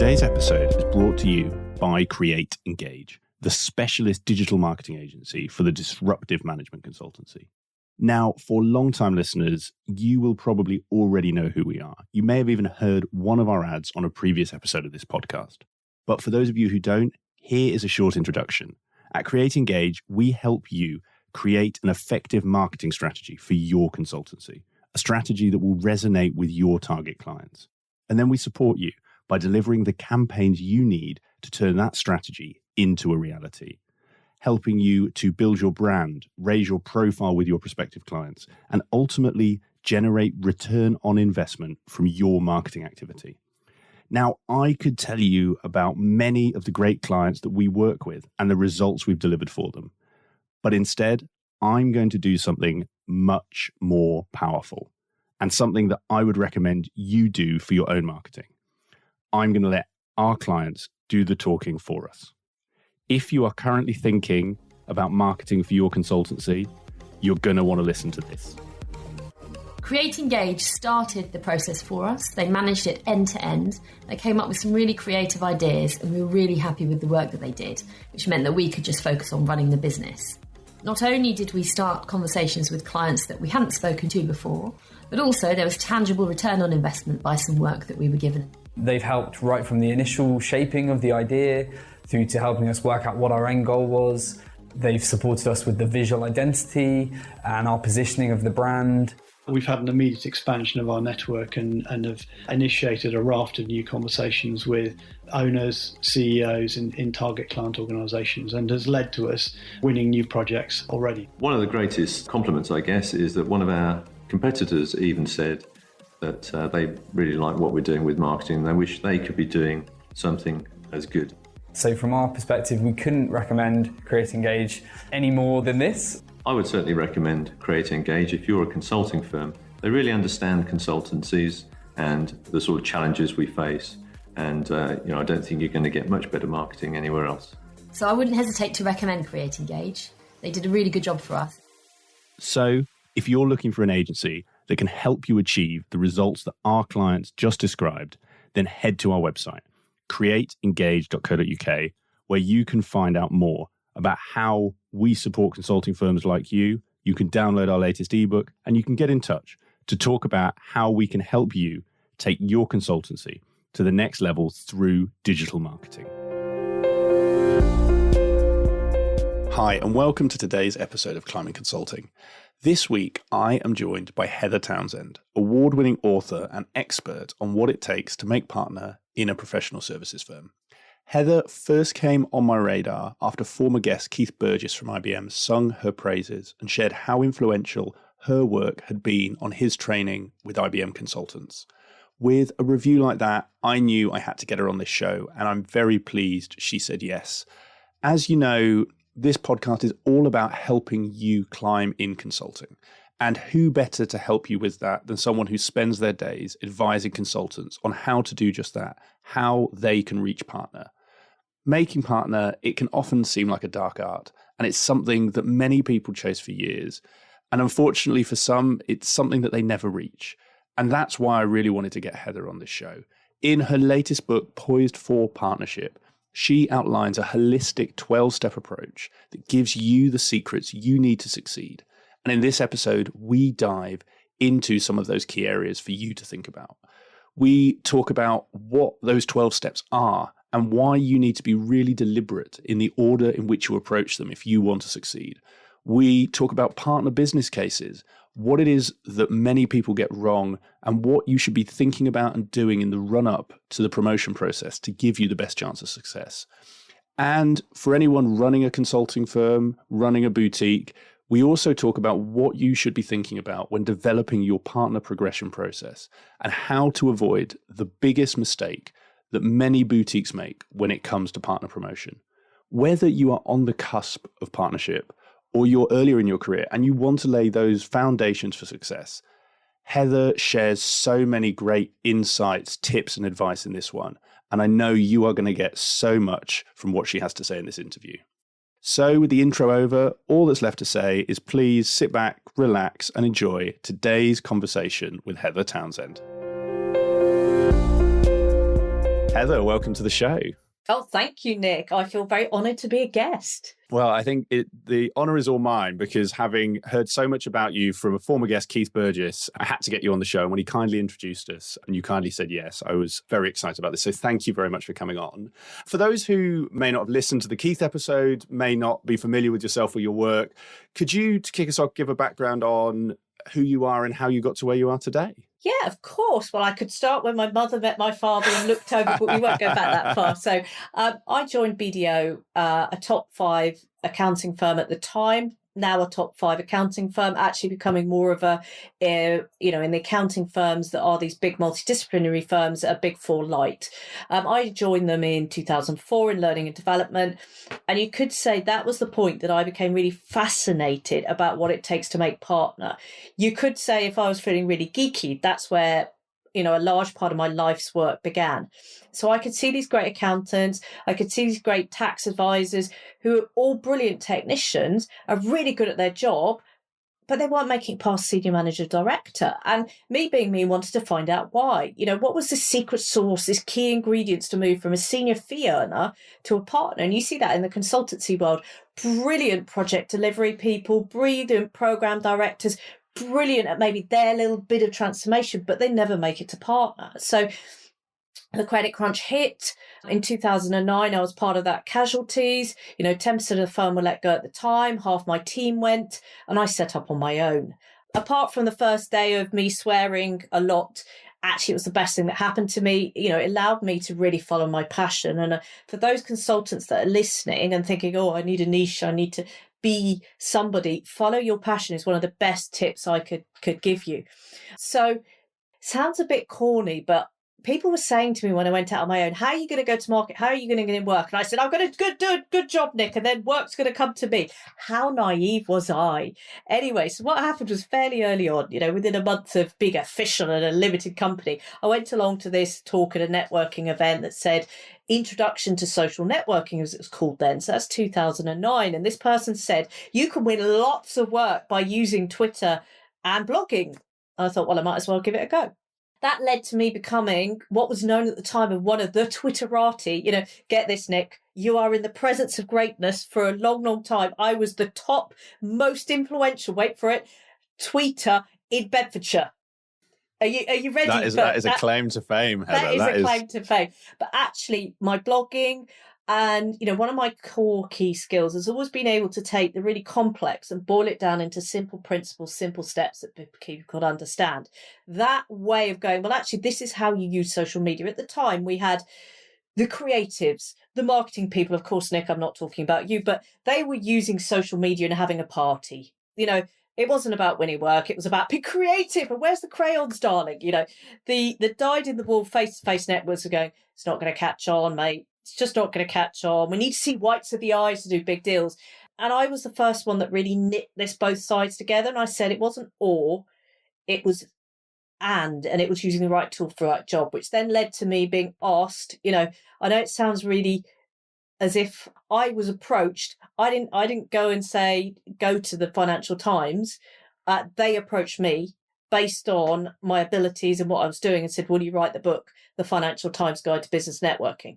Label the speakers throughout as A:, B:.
A: Today's episode is brought to you by Create Engage, the specialist digital marketing agency for the disruptive management consultancy. Now, for long-time listeners, you will probably already know who we are. You may have even heard one of our ads on a previous episode of this podcast. But for those of you who don't, here is a short introduction. At Create Engage, we help you create an effective marketing strategy for your consultancy, a strategy that will resonate with your target clients. And then we support you by delivering the campaigns you need to turn that strategy into a reality, helping you to build your brand, raise your profile with your prospective clients, and ultimately generate return on investment from your marketing activity. Now, I could tell you about many of the great clients that we work with and the results we've delivered for them. But instead, I'm going to do something much more powerful and something that I would recommend you do for your own marketing. I'm going to let our clients do the talking for us. If you are currently thinking about marketing for your consultancy, you're going to want to listen to this.
B: Create Engage started the process for us. They managed it end to end. They came up with some really creative ideas and we were really happy with the work that they did, which meant that we could just focus on running the business. Not only did we start conversations with clients that we hadn't spoken to before, but also there was tangible return on investment by some work that we were given.
C: They've helped right from the initial shaping of the idea through to helping us work out what our end goal was. They've supported us with the visual identity and our positioning of the brand.
D: We've had an immediate expansion of our network and have initiated a raft of new conversations with owners, CEOs in target client organisations, and has led to us winning new projects already.
E: One of the greatest compliments, I guess, is that one of our competitors even said that they really like what we're doing with marketing. They wish they could be doing something as good.
C: So from our perspective, we couldn't recommend Create Engage any more than this.
E: I would certainly recommend Create Engage if you're a consulting firm. They really understand consultancies and the sort of challenges we face. And I don't think you're going to get much better marketing anywhere else.
B: So I wouldn't hesitate to recommend Create Engage. They did a really good job for us.
A: So if you're looking for an agency that can help you achieve the results that our clients just described, then head to our website, createengage.co.uk, where you can find out more about how we support consulting firms like you. You can download our latest ebook and you can get in touch to talk about how we can help you take your consultancy to the next level through digital marketing. Hi, and welcome to today's episode of Climbing Consulting. This week, I am joined by Heather Townsend, award-winning author and expert on what it takes to make partner in a professional services firm. Heather first came on my radar after former guest Keith Burgess from IBM sung her praises and shared how influential her work had been on his training with IBM consultants. With a review like that, I knew I had to get her on this show, and I'm very pleased she said yes. As you know, this podcast is all about helping you climb in consulting. And who better to help you with that than someone who spends their days advising consultants on how to do just that, how they can reach partner. Making partner, it can often seem like a dark art, and it's something that many people chase for years. And unfortunately for some, it's something that they never reach. And that's why I really wanted to get Heather on this show. In her latest book, Poised for Partnership, she outlines a holistic 12-step approach that gives you the secrets you need to succeed. And in this episode, we dive into some of those key areas for you to think about. We talk about what those 12 steps are and why you need to be really deliberate in the order in which you approach them if you want to succeed. We talk about partner business cases, what it is that many people get wrong, and what you should be thinking about and doing in the run-up to the promotion process to give you the best chance of success. And for anyone running a consulting firm, running a boutique, we also talk about what you should be thinking about when developing your partner progression process and how to avoid the biggest mistake that many boutiques make when it comes to partner promotion. Whether you are on the cusp of partnership or you're earlier in your career and you want to lay those foundations for success, Heather shares so many great insights, tips, and advice in this one. And I know you are going to get so much from what she has to say in this interview. So with the intro over, all that's left to say is please sit back, relax, and enjoy today's conversation with Heather Townsend. Heather, welcome to the show.
F: Oh, thank you, Nick. I feel very honoured to be a guest.
A: Well, I think the honour is all mine because having heard so much about you from a former guest, Keith Burgess, I had to get you on the show. And when he kindly introduced us and you kindly said yes, I was very excited about this. So thank you very much for coming on. For those who may not have listened to the Keith episode, may not be familiar with yourself or your work, could you, to kick us off, give a background on who you are and how you got to where you are today?
F: Yeah, of course. Well, I could start when my mother met my father and looked over, but we won't go back that far. So I joined BDO, a top 5 accounting firm at the time, now a top 5 accounting firm, actually becoming more of a, in the accounting firms that are these big multidisciplinary firms, a Big 4 light. I joined them in 2004 in learning and development. And you could say that was the point that I became really fascinated about what it takes to make partner. You could say if I was feeling really geeky, that's where a large part of my life's work began. So I could see these great accountants, I could see these great tax advisors who are all brilliant technicians, are really good at their job, but they weren't making it past senior manager director. And me being me wanted to find out why. What was the secret sauce, this key ingredients to move from a senior fee earner to a partner? And you see that in the consultancy world. Brilliant project delivery people, brilliant program directors, brilliant at maybe their little bit of transformation, but they never make it to partner. So the credit crunch hit. In 2009, I was part of that casualties. 10% of the firm were let go at the time, half my team went, and I set up on my own. Apart from the first day of me swearing a lot, actually it was the best thing that happened to me. It allowed me to really follow my passion. And for those consultants that are listening and thinking, oh, I need a niche, I need to be somebody, follow your passion is one of the best tips I could give you. So sounds a bit corny, but people were saying to me when I went out on my own, how are you going to go to market? How are you going to get in work? And I said, I'm going to do a good job, Nick, and then work's going to come to me. How naive was I? Anyway, so what happened was fairly early on, within a month of being official at a limited company, I went along to this talk at a networking event that said, Introduction to Social Networking, as it was called then. So that's 2009. And this person said, you can win lots of work by using Twitter and blogging. And I thought, well, I might as well give it a go. That led to me becoming what was known at the time as one of the Twitterati. Get this, Nick, you are in the presence of greatness for a long, long time. I was the top, most influential, wait for it, tweeter in Bedfordshire. Are you ready?
A: That is a claim to fame, Heather.
F: That is a claim to fame. But actually, my blogging and, one of my core key skills has always been able to take the really complex and boil it down into simple principles, simple steps that people could understand. That way of going, well, actually, this is how you use social media. At the time, we had the creatives, the marketing people. Of course, Nick, I'm not talking about you, but they were using social media and having a party. It wasn't about winning work. It was about being creative. And where's the crayons, darling? The dyed-in-the-wool face-to-face networks are going, it's not going to catch on, mate. It's just not going to catch on. We need to see whites of the eyes to do big deals. And I was the first one that really knit this both sides together. And I said it wasn't or, it was and it was using the right tool for the right job, which then led to me being asked, I know it sounds really as if I was approached. I didn't go and say, go to the Financial Times. They approached me based on my abilities and what I was doing and said, will you write the book, The Financial Times Guide to Business Networking?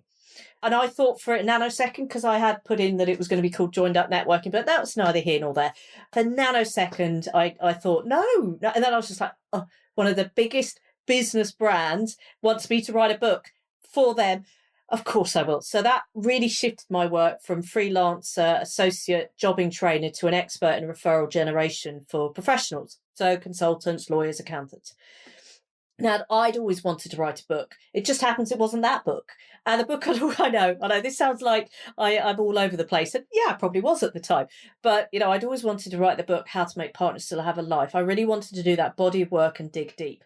F: And I thought for a nanosecond, because I had put in that it was going to be called Joined Up Networking, but that was neither here nor there. For a nanosecond, I thought, no. And then I was just like, oh, one of the biggest business brands wants me to write a book for them. Of course I will. So that really shifted my work from freelancer, associate, jobbing trainer to an expert in referral generation for professionals. So consultants, lawyers, accountants. Now, I'd always wanted to write a book. It just happens it wasn't that book. And the book, I know, this sounds like I'm all over the place. And yeah, I probably was at the time. But, I'd always wanted to write the book, How to Make Partners Still Have a Life. I really wanted to do that body of work and dig deep.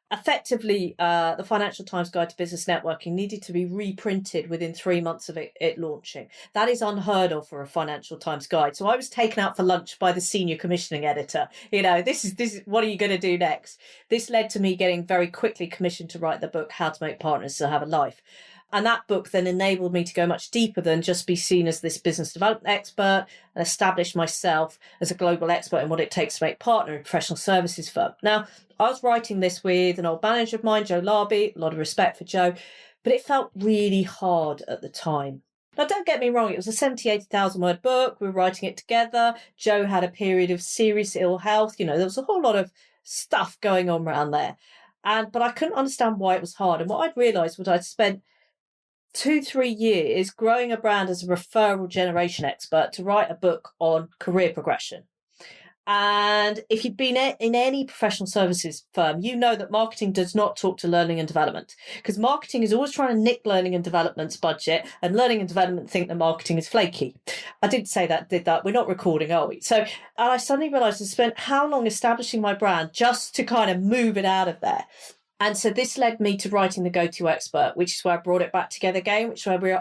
F: Effectively, the Financial Times Guide to Business Networking needed to be reprinted within 3 months of it launching. That is unheard of for a Financial Times Guide. So I was taken out for lunch by the senior commissioning editor. This is what are you going to do next? This led to me getting very quickly commissioned to write the book, How to Make Partners Still Have a Life. And that book then enabled me to go much deeper than just be seen as this business development expert and establish myself as a global expert in what it takes to make partner in a professional services firm. Now, I was writing this with an old manager of mine, Joe Larby, a lot of respect for Joe, but it felt really hard at the time. Now, don't get me wrong, it was a 80,000 word book. We were writing it together. Joe had a period of serious ill health. There was a whole lot of stuff going on around there. But I couldn't understand why it was hard. And what I'd realised was I'd spent 2-3 years growing a brand as a referral generation expert to write a book on career progression. And if you've been in any professional services firm, you know that marketing does not talk to learning and development, because marketing is always trying to nick learning and development's budget, and learning and development think that marketing is flaky. I did that. We're not recording, are we? So, and I suddenly realised I spent how long establishing my brand just to kind of move it out of there. And so this led me to writing The Go-To Expert, which is where I brought it back together again,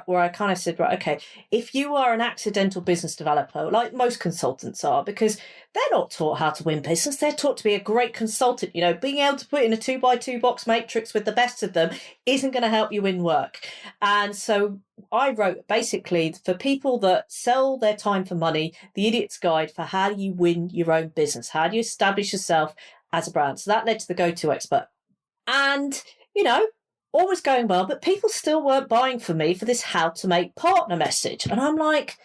F: where I kind of said, right, okay, if you are an accidental business developer, like most consultants are, because they're not taught how to win business, they're taught to be a great consultant. Being able to put in a 2x2 box matrix with the best of them isn't going to help you win work. And so I wrote basically for people that sell their time for money, the idiot's guide for how do you win your own business? How do you establish yourself as a brand? So that led to The Go-To Expert. And, all was going well, but people still weren't buying for me for this how to make partner message. And I'm like,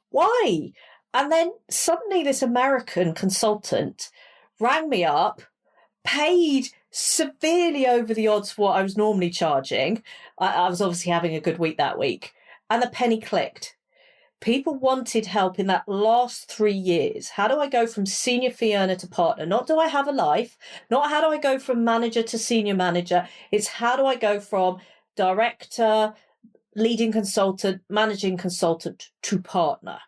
F: why? And then suddenly this American consultant rang me up, paid severely over the odds for what I was normally charging. I was obviously having a good week that week. And the penny clicked. People wanted help in that last 3 years. How do I go from senior fee earner to partner? Not do I have a life, not how do I go from manager to senior manager. It's how do I go from director, leading consultant, managing consultant to partner.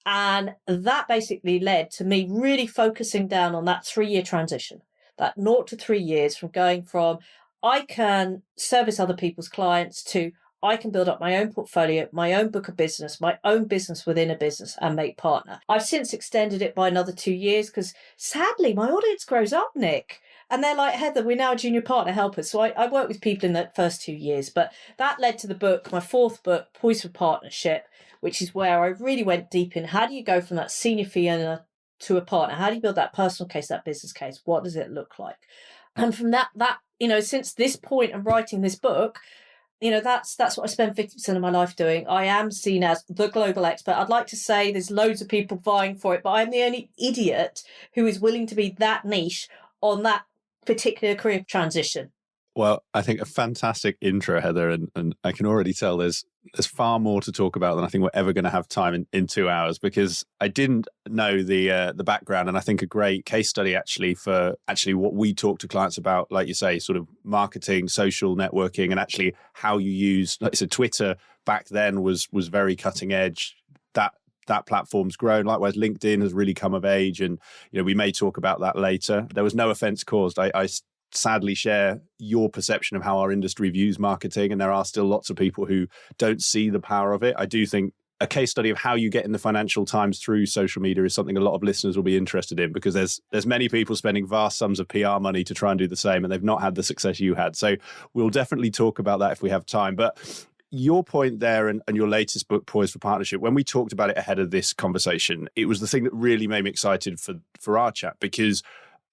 F: And that basically led to me really focusing down on that 3-year transition, that 0 to 3 years from going from I can service other people's clients to I can build up my own portfolio, my own book of business, my own business within a business and make partner. I've since extended it by another 2 years because sadly my audience grows up, Nick. And they're like, Heather, we're now a junior partner, help us. So I work with people in the first 2 years. But that led to the book, my 4th book, Poised for Partnership, which is where I really went deep in how do you go from that senior fee earner to a partner? How do you build that personal case, that business case? What does it look like? And from that, since this point of writing this book, that's what I spend 50% of my life doing. I am seen as the global expert. I'd like to say there's loads of people vying for it, but I'm the only idiot who is willing to be that niche on that particular career transition.
A: Well, I think a fantastic intro, Heather, and I can already tell there's far more to talk about than I think we're ever going to have time in 2 hours, because I didn't know the background, and I think a great case study for what we talk to clients about, like you say, sort of marketing, social networking, and actually how you use, like I said, Twitter back then was very cutting edge. That platform's grown. Likewise, LinkedIn has really come of age, and we may talk about that later. There was no offense caused. I sadly share your perception of how our industry views marketing, and there are still lots of people who don't see the power of it. I do think a case study of how you get in the Financial Times through social media is something a lot of listeners will be interested in, because there's many people spending vast sums of PR money to try and do the same, and they've not had the success you had. So we'll definitely talk about that if we have time. But your point there and your latest book, Poised for Partnership, when we talked about it ahead of this conversation, it was the thing that really made me excited for our chat, because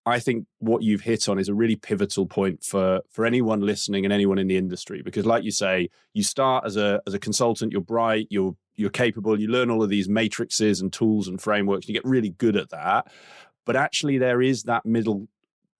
A: I think what you've hit on is a really pivotal point for anyone listening and anyone in the industry. Because like you say, you start as a consultant, you're bright, you're capable, you learn all of these matrices and tools and frameworks, you get really good at that. But actually there is that middle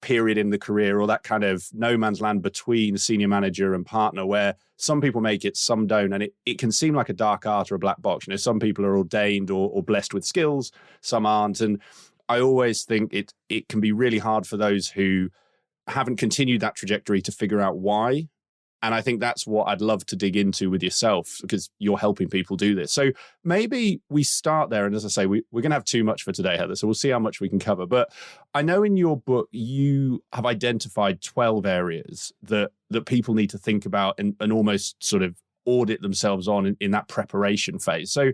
A: period in the career, or that kind of no man's land between senior manager and partner, where some people make it, some don't. And it can seem like a dark art or a black box. Some people are ordained or blessed with skills, some aren't. And I always think it can be really hard for those who haven't continued that trajectory to figure out why. And I think that's what I'd love to dig into with yourself, because you're helping people do this. So maybe we start there. And as I say, we're going to have too much for today, Heather, so we'll see how much we can cover. But I know in your book, you have identified 12 areas that people need to think about and almost sort of audit themselves on in that preparation phase. So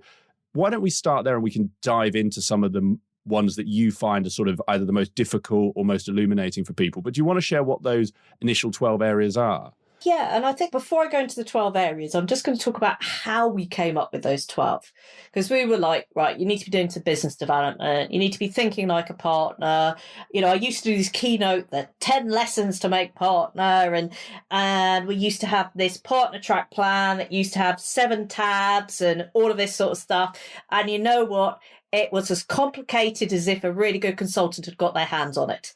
A: why don't we start there, and we can dive into some of the ones that you find are sort of either the most difficult or most illuminating for people. But do you want to share what those initial 12 areas are?
F: Yeah, and I think before I go into the 12 areas, I'm just going to talk about how we came up with those 12. Because we were like, right, you need to be doing some business development. You need to be thinking like a partner. I used to do this keynote, the 10 lessons to make partner. And we used to have this partner track plan that used to have 7 tabs and all of this sort of stuff. And you know what? It was as complicated as if a really good consultant had got their hands on it.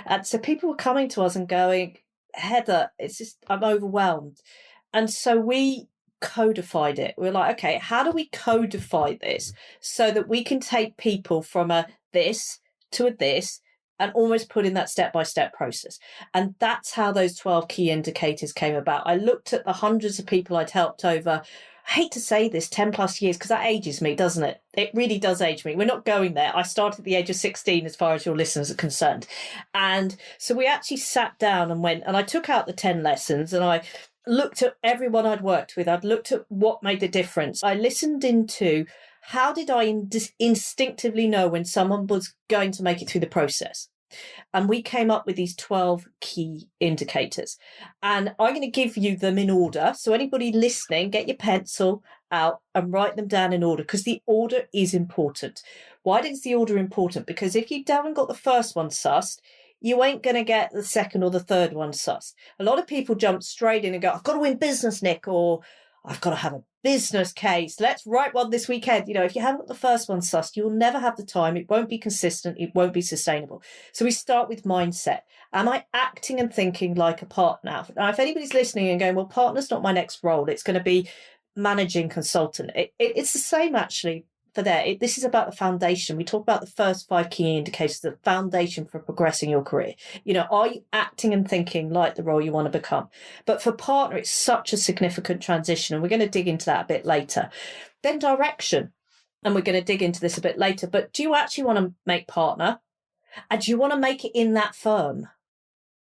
F: And so people were coming to us and going, Heather, I'm overwhelmed. And so we codified it. We're like, okay, how do we codify this so that we can take people from a this to a this and almost put in that step-by-step process? And that's how those 12 key indicators came about. I looked at the hundreds of people I'd helped over, I hate to say this, 10 plus years, because that ages me, doesn't it? It really does age me. We're not going there. I started at the age of 16 as far as your listeners are concerned. And so we actually sat down and I took out the 10 lessons and I looked at everyone I'd worked with. I'd looked at what made the difference. I listened into how did I instinctively know when someone was going to make it through the process. And we came up with these 12 key indicators. And I'm going to give you them in order. So anybody listening, get your pencil out and write them down in order, because the order is important. Why is the order important? Because if you haven't got the first one sussed, you ain't going to get the second or the third one sussed. A lot of people jump straight in and go, I've got to win business, Nick, or I've got to have a business case. Let's write one this weekend. If you haven't got the first one sussed, you'll never have the time. It won't be consistent. It won't be sustainable. So we start with mindset. Am I acting and thinking like a partner? Now, if anybody's listening and going, well, partner's not my next role, it's going to be managing consultant. It's the same actually for there. This is about the foundation. We talk about the first 5 key indicators, the foundation for progressing your career. Are you acting and thinking like the role you want to become? But for partner, it's such a significant transition, and we're going to dig into that a bit later. Then direction, and we're going to dig into this a bit later. But do you actually want to make partner? And do you want to make it in that firm?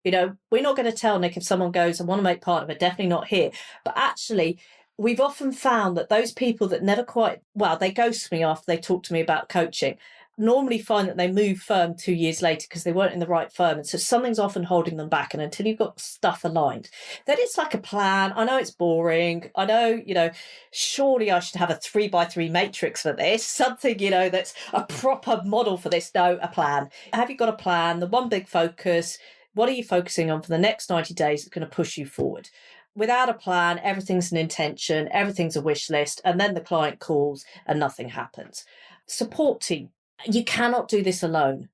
F: We're not going to tell Nick if someone goes, I want to make partner, but definitely not here. But actually, we've often found that those people that never quite, they ghost me after they talk to me about coaching, normally find that they move firm 2 years later because they weren't in the right firm. And so something's often holding them back. And until you've got stuff aligned, then it's like a plan. I know it's boring. I know, surely I should have a 3x3 matrix for this, something, that's a proper model for this. No, a plan. Have you got a plan? The one big focus. What are you focusing on for the next 90 days that's going to push you forward? Without a plan, everything's an intention, everything's a wish list, and then the client calls and nothing happens. Support team. You cannot do this alone.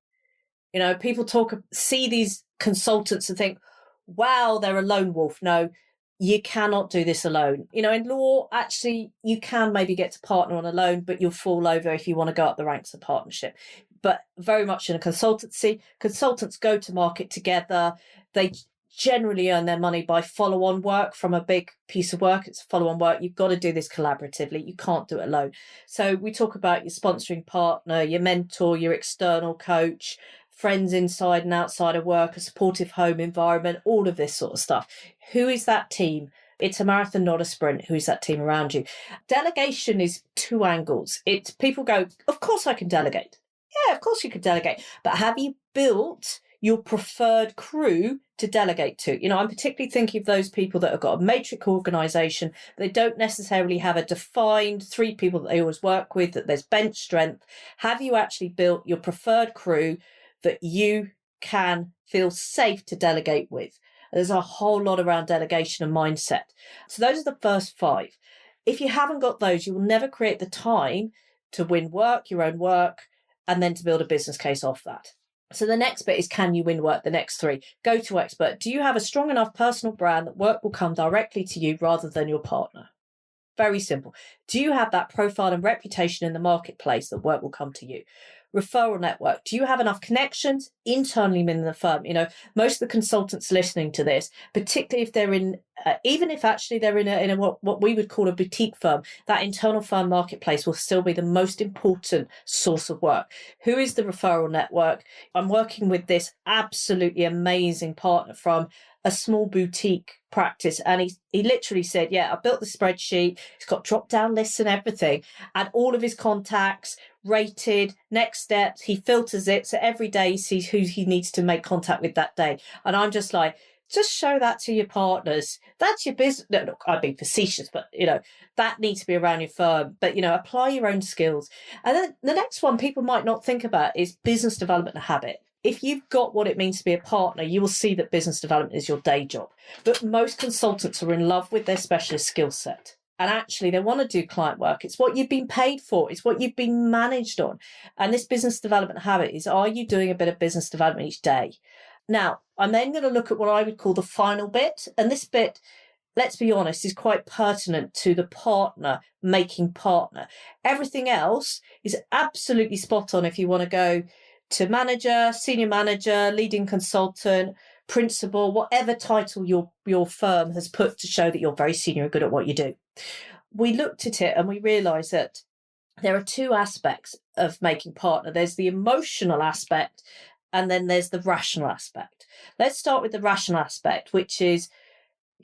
F: People see these consultants and think, wow, they're a lone wolf. No, you cannot do this alone. In law, actually, you can maybe get to partner on a loan, but you'll fall over if you want to go up the ranks of partnership. But very much in a consultancy, consultants go to market together. They generally earn their money by follow-on work from a big piece of work. It's follow-on work. You've got to do this collaboratively. You can't do it alone. So we talk about your sponsoring partner, your mentor, your external coach, friends inside and outside of work, a supportive home environment, all of this sort of stuff. Who is that team? It's a marathon, not a sprint. Who is that team around you? Delegation is 2 angles. It's people go, of course I can delegate. Yeah, of course you can delegate. But have you built your preferred crew to delegate to? I'm particularly thinking of those people that have got a matrix organization. They don't necessarily have a defined 3 people that they always work with, that there's bench strength. Have you actually built your preferred crew that you can feel safe to delegate with? There's a whole lot around delegation and mindset. So those are the first 5. If you haven't got those, you will never create the time to win work, your own work, and then to build a business case off that. So the next bit is, can you win work? The next 3. Go to expert. Do you have a strong enough personal brand that work will come directly to you rather than your partner? Very simple. Do you have that profile and reputation in the marketplace that work will come to you? Referral network. Do you have enough connections internally within the firm? Most of the consultants listening to this, particularly if they're in, even if actually they're in a what we would call a boutique firm, that internal firm marketplace will still be the most important source of work. Who is the referral network? I'm working with this absolutely amazing partner from a small boutique practice, and he literally said, yeah, I built the spreadsheet, it's got drop down lists and everything, and all of his contacts rated, next steps, he filters it, so every day he sees who he needs to make contact with that day. And I'm just like, just show that to your partners. That's your business. No, look, I'm being facetious, but that needs to be around your firm. But apply your own skills. And then the next one people might not think about is business development habit. If you've got what it means to be a partner, you will see that business development is your day job. But most consultants are in love with their specialist skill set. And actually, they want to do client work. It's what you've been paid for. It's what you've been managed on. And this business development habit is, are you doing a bit of business development each day? Now, I'm then going to look at what I would call the final bit. And this bit, let's be honest, is quite pertinent to the partner making partner. Everything else is absolutely spot on if you want to go to manager, senior manager, leading consultant, principal, whatever title your firm has put to show that you're very senior and good at what you do. We looked at it and we realised that there are two aspects of making partner. There's the emotional aspect and then there's the rational aspect. Let's start with the rational aspect, which is,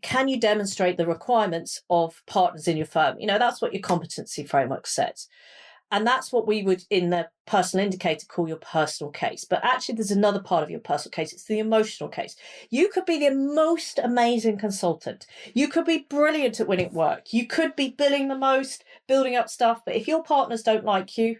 F: can you demonstrate the requirements of partners in your firm? That's what your competency framework says. And that's what we would, in the personal indicator, call your personal case. But actually, there's another part of your personal case. It's the emotional case. You could be the most amazing consultant. You could be brilliant at winning work. You could be billing the most, building up stuff. But if your partners don't like you,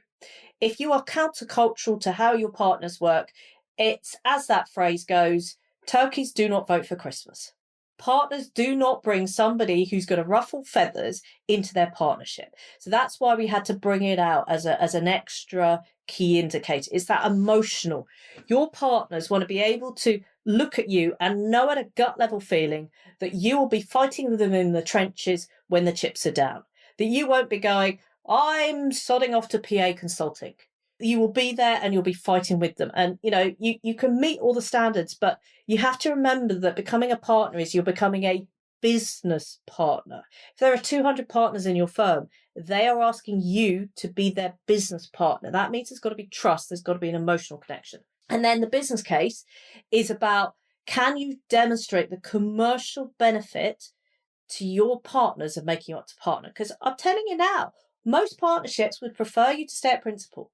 F: if you are countercultural to how your partners work, it's, as that phrase goes, turkeys do not vote for Christmas. Partners do not bring somebody who's going to ruffle feathers into their partnership. So that's why we had to bring it out as an extra key indicator. It's that emotional. Your partners want to be able to look at you and know at a gut level feeling that you will be fighting with them in the trenches when the chips are down. That you won't be going, I'm sodding off to PA consulting. You will be there and you'll be fighting with them. And, you can meet all the standards, but you have to remember that becoming a partner is you're becoming a business partner. If there are 200 partners in your firm, they are asking you to be their business partner. That means there's got to be trust. There's got to be an emotional connection. And then the business case is about, can you demonstrate the commercial benefit to your partners of making you up to partner? Because I'm telling you now, most partnerships would prefer you to stay at principal,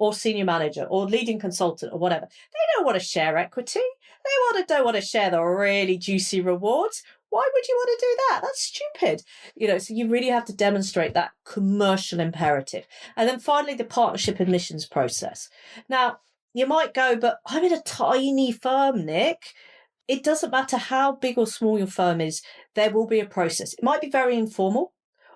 F: or senior manager, or leading consultant, or whatever. They don't want to share equity. They don't want to share the really juicy rewards. Why would you want to do that? That's stupid. So you really have to demonstrate that commercial imperative. And then finally, the partnership admissions process. Now, you might go, but I'm in a tiny firm, Nick. It doesn't matter how big or small your firm is, there will be a process. It might be very informal.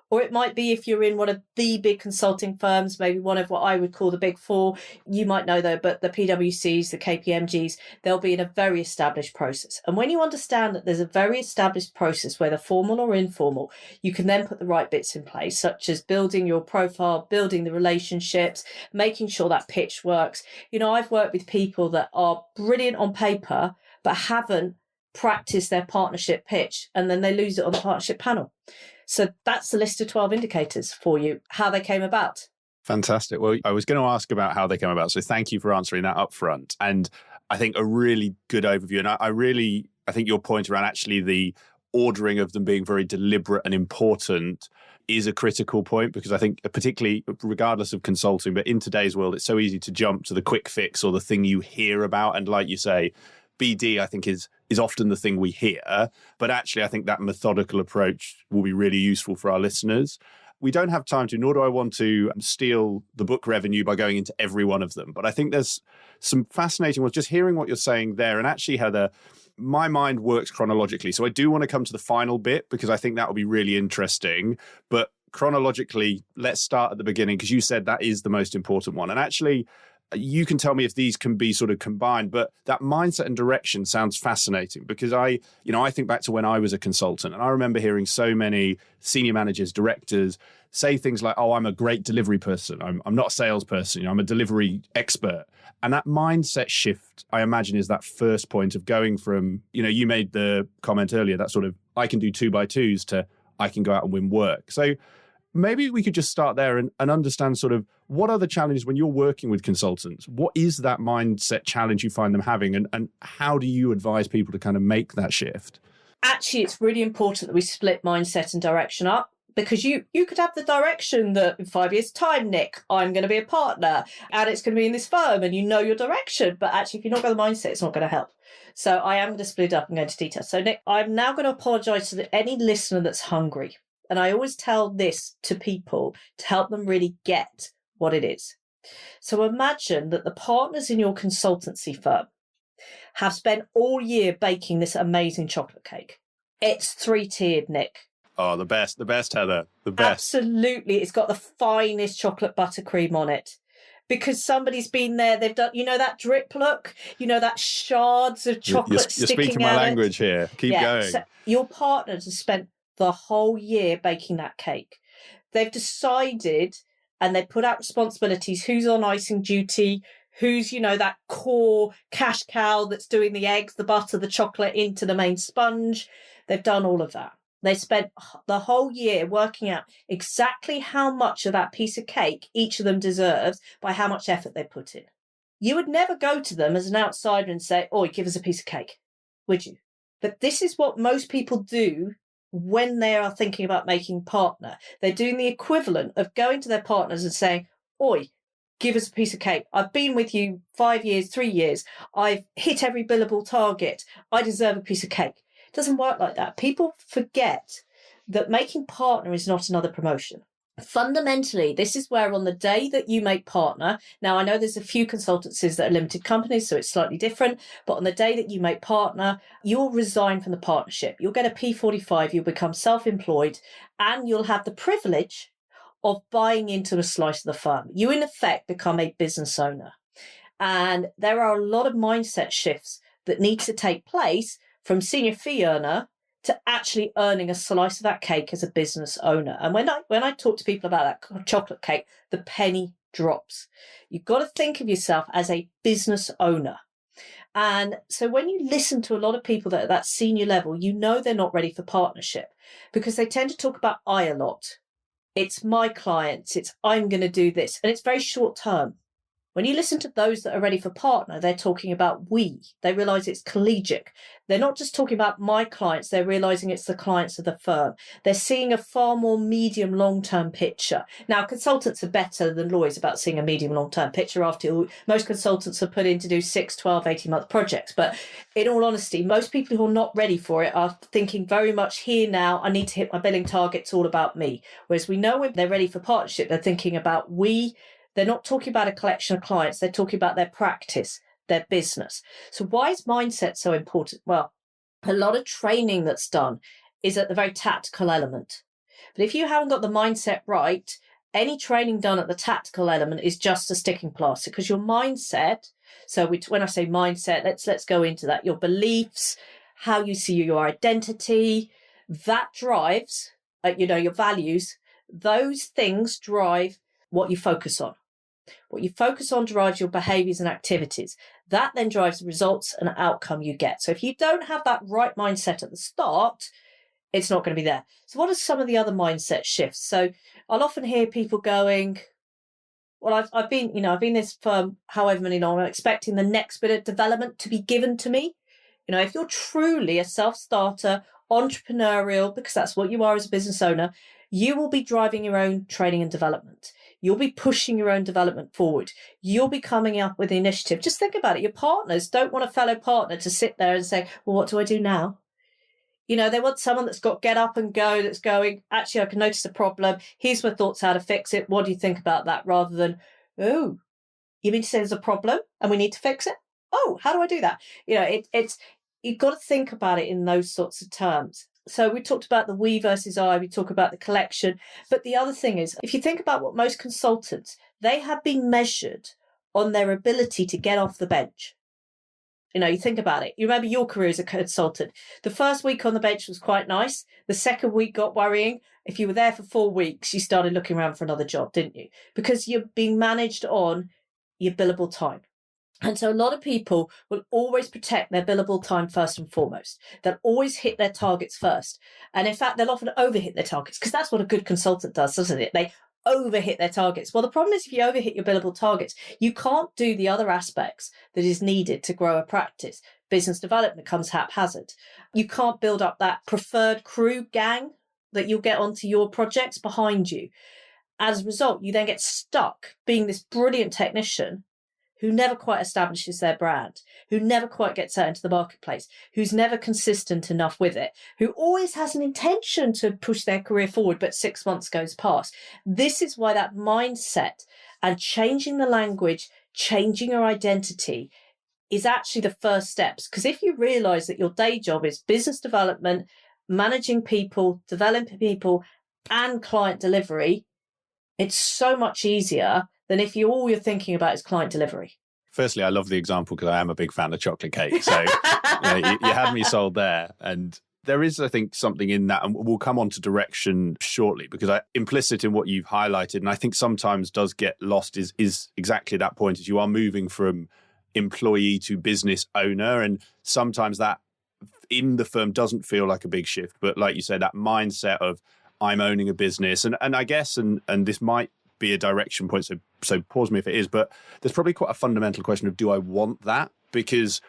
F: Or it might be if you're in one of the big consulting firms, maybe one of what I would call the big four. You might know though, but the PwCs, the KPMGs, they'll be in a very established process. And when you understand that there's a very established process, whether formal or informal, you can then put the right bits in place, such as building your profile, building the relationships, making sure that pitch works. I've worked with people that are brilliant on paper, but haven't practiced their partnership pitch, and then they lose it on the partnership panel. So that's the list of 12 indicators for you, how they came about.
A: Fantastic. Well, I was going to ask about how they came about. So thank you for answering that up front. And I think a really good overview. And I think your point around actually the ordering of them being very deliberate and important is a critical point, because I think particularly regardless of consulting, but in today's world, it's so easy to jump to the quick fix or the thing you hear about. And like you say, BD, I think, is often the thing we hear. But actually, I think that methodical approach will be really useful for our listeners. We don't have time to, nor do I want to steal the book revenue by going into every one of them. But I think there's some fascinating ones, just hearing what you're saying there. And actually, Heather, my mind works chronologically. So I do want to come to the final bit, because I think that will be really interesting. But chronologically, let's start at the beginning, because you said that is the most important one. And actually, you can tell me if these can be sort of combined, but that mindset and direction sounds fascinating, because I think back to when I was a consultant, and I remember hearing so many senior managers, directors say things like, oh, I'm a great delivery person. I'm not a salesperson. I'm a delivery expert. And that mindset shift, I imagine, is that first point of going from, you made the comment earlier, that sort of, I can do 2x2s to I can go out and win work. So maybe we could just start there and understand sort of what are the challenges when you're working with consultants? What is that mindset challenge you find them having, and how do you advise people to kind of make that shift?
F: Actually, it's really important that we split mindset and direction up, Because you could have the direction that in 5 years' time, Nick, I'm going to be a partner and it's going to be in this firm and you know your direction. But actually, if you've not got the mindset, it's not going to help. So I am going to split it up and go into detail. So Nick, I'm now going to apologise to any listener that's hungry. And I always tell this to people to help them really get what it is. So imagine that the partners in your consultancy firm have spent all year baking this amazing chocolate cake. It's 3-tiered, Nick.
A: Oh, the best, Heather, the best.
F: Absolutely. It's got the finest chocolate buttercream on it. Because somebody's been there, they've done, that drip look, that shards of chocolate sticking out.
A: You're speaking my language here. Keep going.
F: So your partners have spent the whole year baking that cake. They've decided, and they put out responsibilities, who's on icing duty, who's, that core cash cow that's doing the eggs, the butter, the chocolate into the main sponge. They've done all of that. They spent the whole year working out exactly how much of that piece of cake each of them deserves by how much effort they put in. You would never go to them as an outsider and say, oh, give us a piece of cake, would you? But this is what most people do when they are thinking about making partner. They're doing the equivalent of going to their partners and saying, oi, give us a piece of cake. I've been with you 5 years, 3 years. I've hit every billable target. I deserve a piece of cake. It doesn't work like that. People forget that making partner is not another promotion. Fundamentally, this is where on the day that you make partner, now I know there's a few consultancies that are limited companies, so it's slightly different, but on the day that you make partner, you'll resign from the partnership. You'll get a P45, you'll become self-employed, and you'll have the privilege of buying into a slice of the firm. You, in effect, become a business owner. And there are a lot of mindset shifts that need to take place from senior fee earner to actually earning a slice of that cake as a business owner. And when I talk to people about that chocolate cake, the penny drops. You've got to think of yourself as a business owner. And so when you listen to a lot of people that are at that senior level, you know they're not ready for partnership because they tend to talk about I a lot. It's my clients, it's I'm going to do this. And it's very short term. When you listen to those that are ready for partner, they're talking about we. They realise it's collegiate. They're not just talking about my clients, they're realising it's the clients of the firm. They're seeing a far more medium long-term picture. Now, consultants are better than lawyers about seeing a medium long-term picture. After all, most consultants are put in to do 6, 12, 18-month projects. But in all honesty, most people who are not ready for it are thinking very much here now, I need to hit my billing target, it's all about me. Whereas we know when they're ready for partnership, they're thinking about we. They're not talking about a collection of clients. They're talking about their practice, their business. So why is mindset so important? Well, a lot of training that's done is at the very tactical element. But if you haven't got the mindset right, any training done at the tactical element is just a sticking plaster because your mindset, when I say mindset, let's go into that. Your beliefs, how you see your identity, that drives, your values. Those things drive what you focus on. What you focus on drives your behaviours and activities. That then drives the results and outcome you get. So if you don't have that right mindset at the start, it's not going to be there. So what are some of the other mindset shifts? So I'll often hear people going, well, I've been this firm however many long, I'm expecting the next bit of development to be given to me. If you're truly a self-starter, entrepreneurial, because that's what you are as a business owner, you will be driving your own training and development. You'll be pushing your own development forward. You'll be coming up with the initiative. Just think about it. Your partners don't want a fellow partner to sit there and say, well, what do I do now? They want someone that's got get up and go, that's going, actually, I can notice a problem. Here's my thoughts how to fix it. What do you think about that? Rather than, oh, you mean to say there's a problem and we need to fix it? Oh, how do I do that? It's you've got to think about it in those sorts of terms. So we talked about the we versus I, we talk about the collection. But the other thing is, if you think about what most consultants, they have been measured on their ability to get off the bench. You think about it. You remember your career as a consultant. The first week on the bench was quite nice. The second week got worrying. If you were there for 4 weeks, you started looking around for another job, didn't you? Because you're being managed on your billable time. And so a lot of people will always protect their billable time first and foremost. They'll always hit their targets first. And in fact, they'll often overhit their targets because that's what a good consultant does, doesn't it? They overhit their targets. Well, the problem is if you overhit your billable targets, you can't do the other aspects that is needed to grow a practice. Business development becomes haphazard. You can't build up that preferred crew gang that you'll get onto your projects behind you. As a result, you then get stuck being this brilliant technician who never quite establishes their brand, who never quite gets out into the marketplace, who's never consistent enough with it, who always has an intention to push their career forward, but 6 months goes past. This is why that mindset and changing the language, changing your identity is actually the first steps. Because if you realize that your day job is business development, managing people, developing people, and client delivery, it's so much easier than if all you're thinking about is client delivery.
A: Firstly, I love the example because I am a big fan of chocolate cake. So you had me sold there. And there is, I think, something in that, and we'll come on to direction shortly, because implicit in what you've highlighted, and I think sometimes does get lost, is exactly that point, is you are moving from employee to business owner. And sometimes that in the firm doesn't feel like a big shift. But like you say, that mindset of I'm owning a business. And I guess, and this might be a direction point, so pause me if it is, but there's probably quite a fundamental question of, do I want that? Because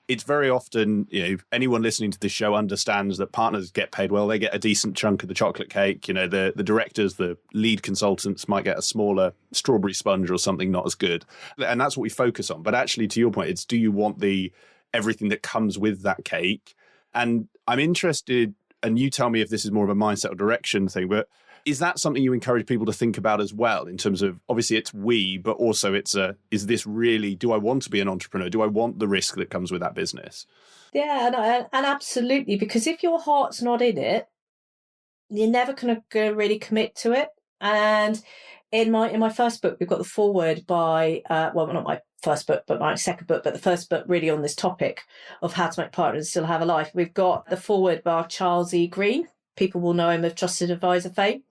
A: it's very often, anyone listening to this show understands that partners get paid well. They get a decent chunk of the chocolate cake. The directors, the lead consultants might get a smaller strawberry sponge or something not as good. And that's what we focus on. But actually, to your point, it's, do you want everything that comes with that cake? And I'm interested, and you tell me if this is more of a mindset or direction thing, but is that something you encourage people to think about as well, in terms of, obviously it's we, but also is this really, do I want to be an entrepreneur? Do I want the risk that comes with that business?
F: Yeah, and absolutely, because if your heart's not in it, you're never going to really commit to it. And in my first book, we've got the foreword by, well, not my first book, but my second book, but the first book really on this topic of how to make partners and still have a life. We've got the foreword by Charles E. Green. People will know him of Trusted Advisor fame,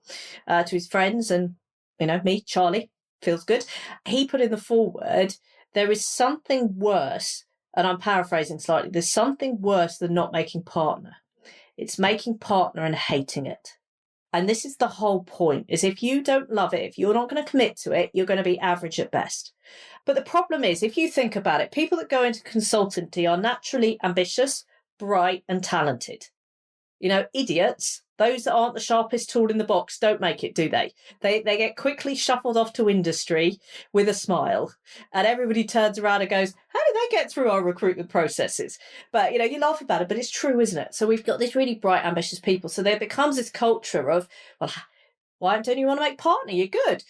F: to his friends and, me, Charlie, feels good. He put in the foreword, there is something worse, and I'm paraphrasing slightly, there's something worse than not making partner. It's making partner and hating it. And this is the whole point, is if you don't love it, if you're not going to commit to it, you're going to be average at best. But the problem is, if you think about it, people that go into consultancy are naturally ambitious, bright and talented. Idiots, those that aren't the sharpest tool in the box, don't make it, do they? They get quickly shuffled off to industry with a smile, and everybody turns around and goes, how did they get through our recruitment processes? But, you laugh about it, but it's true, isn't it? So we've got these really bright, ambitious people. So there becomes this culture of, well, why don't you want to make partner? You're good.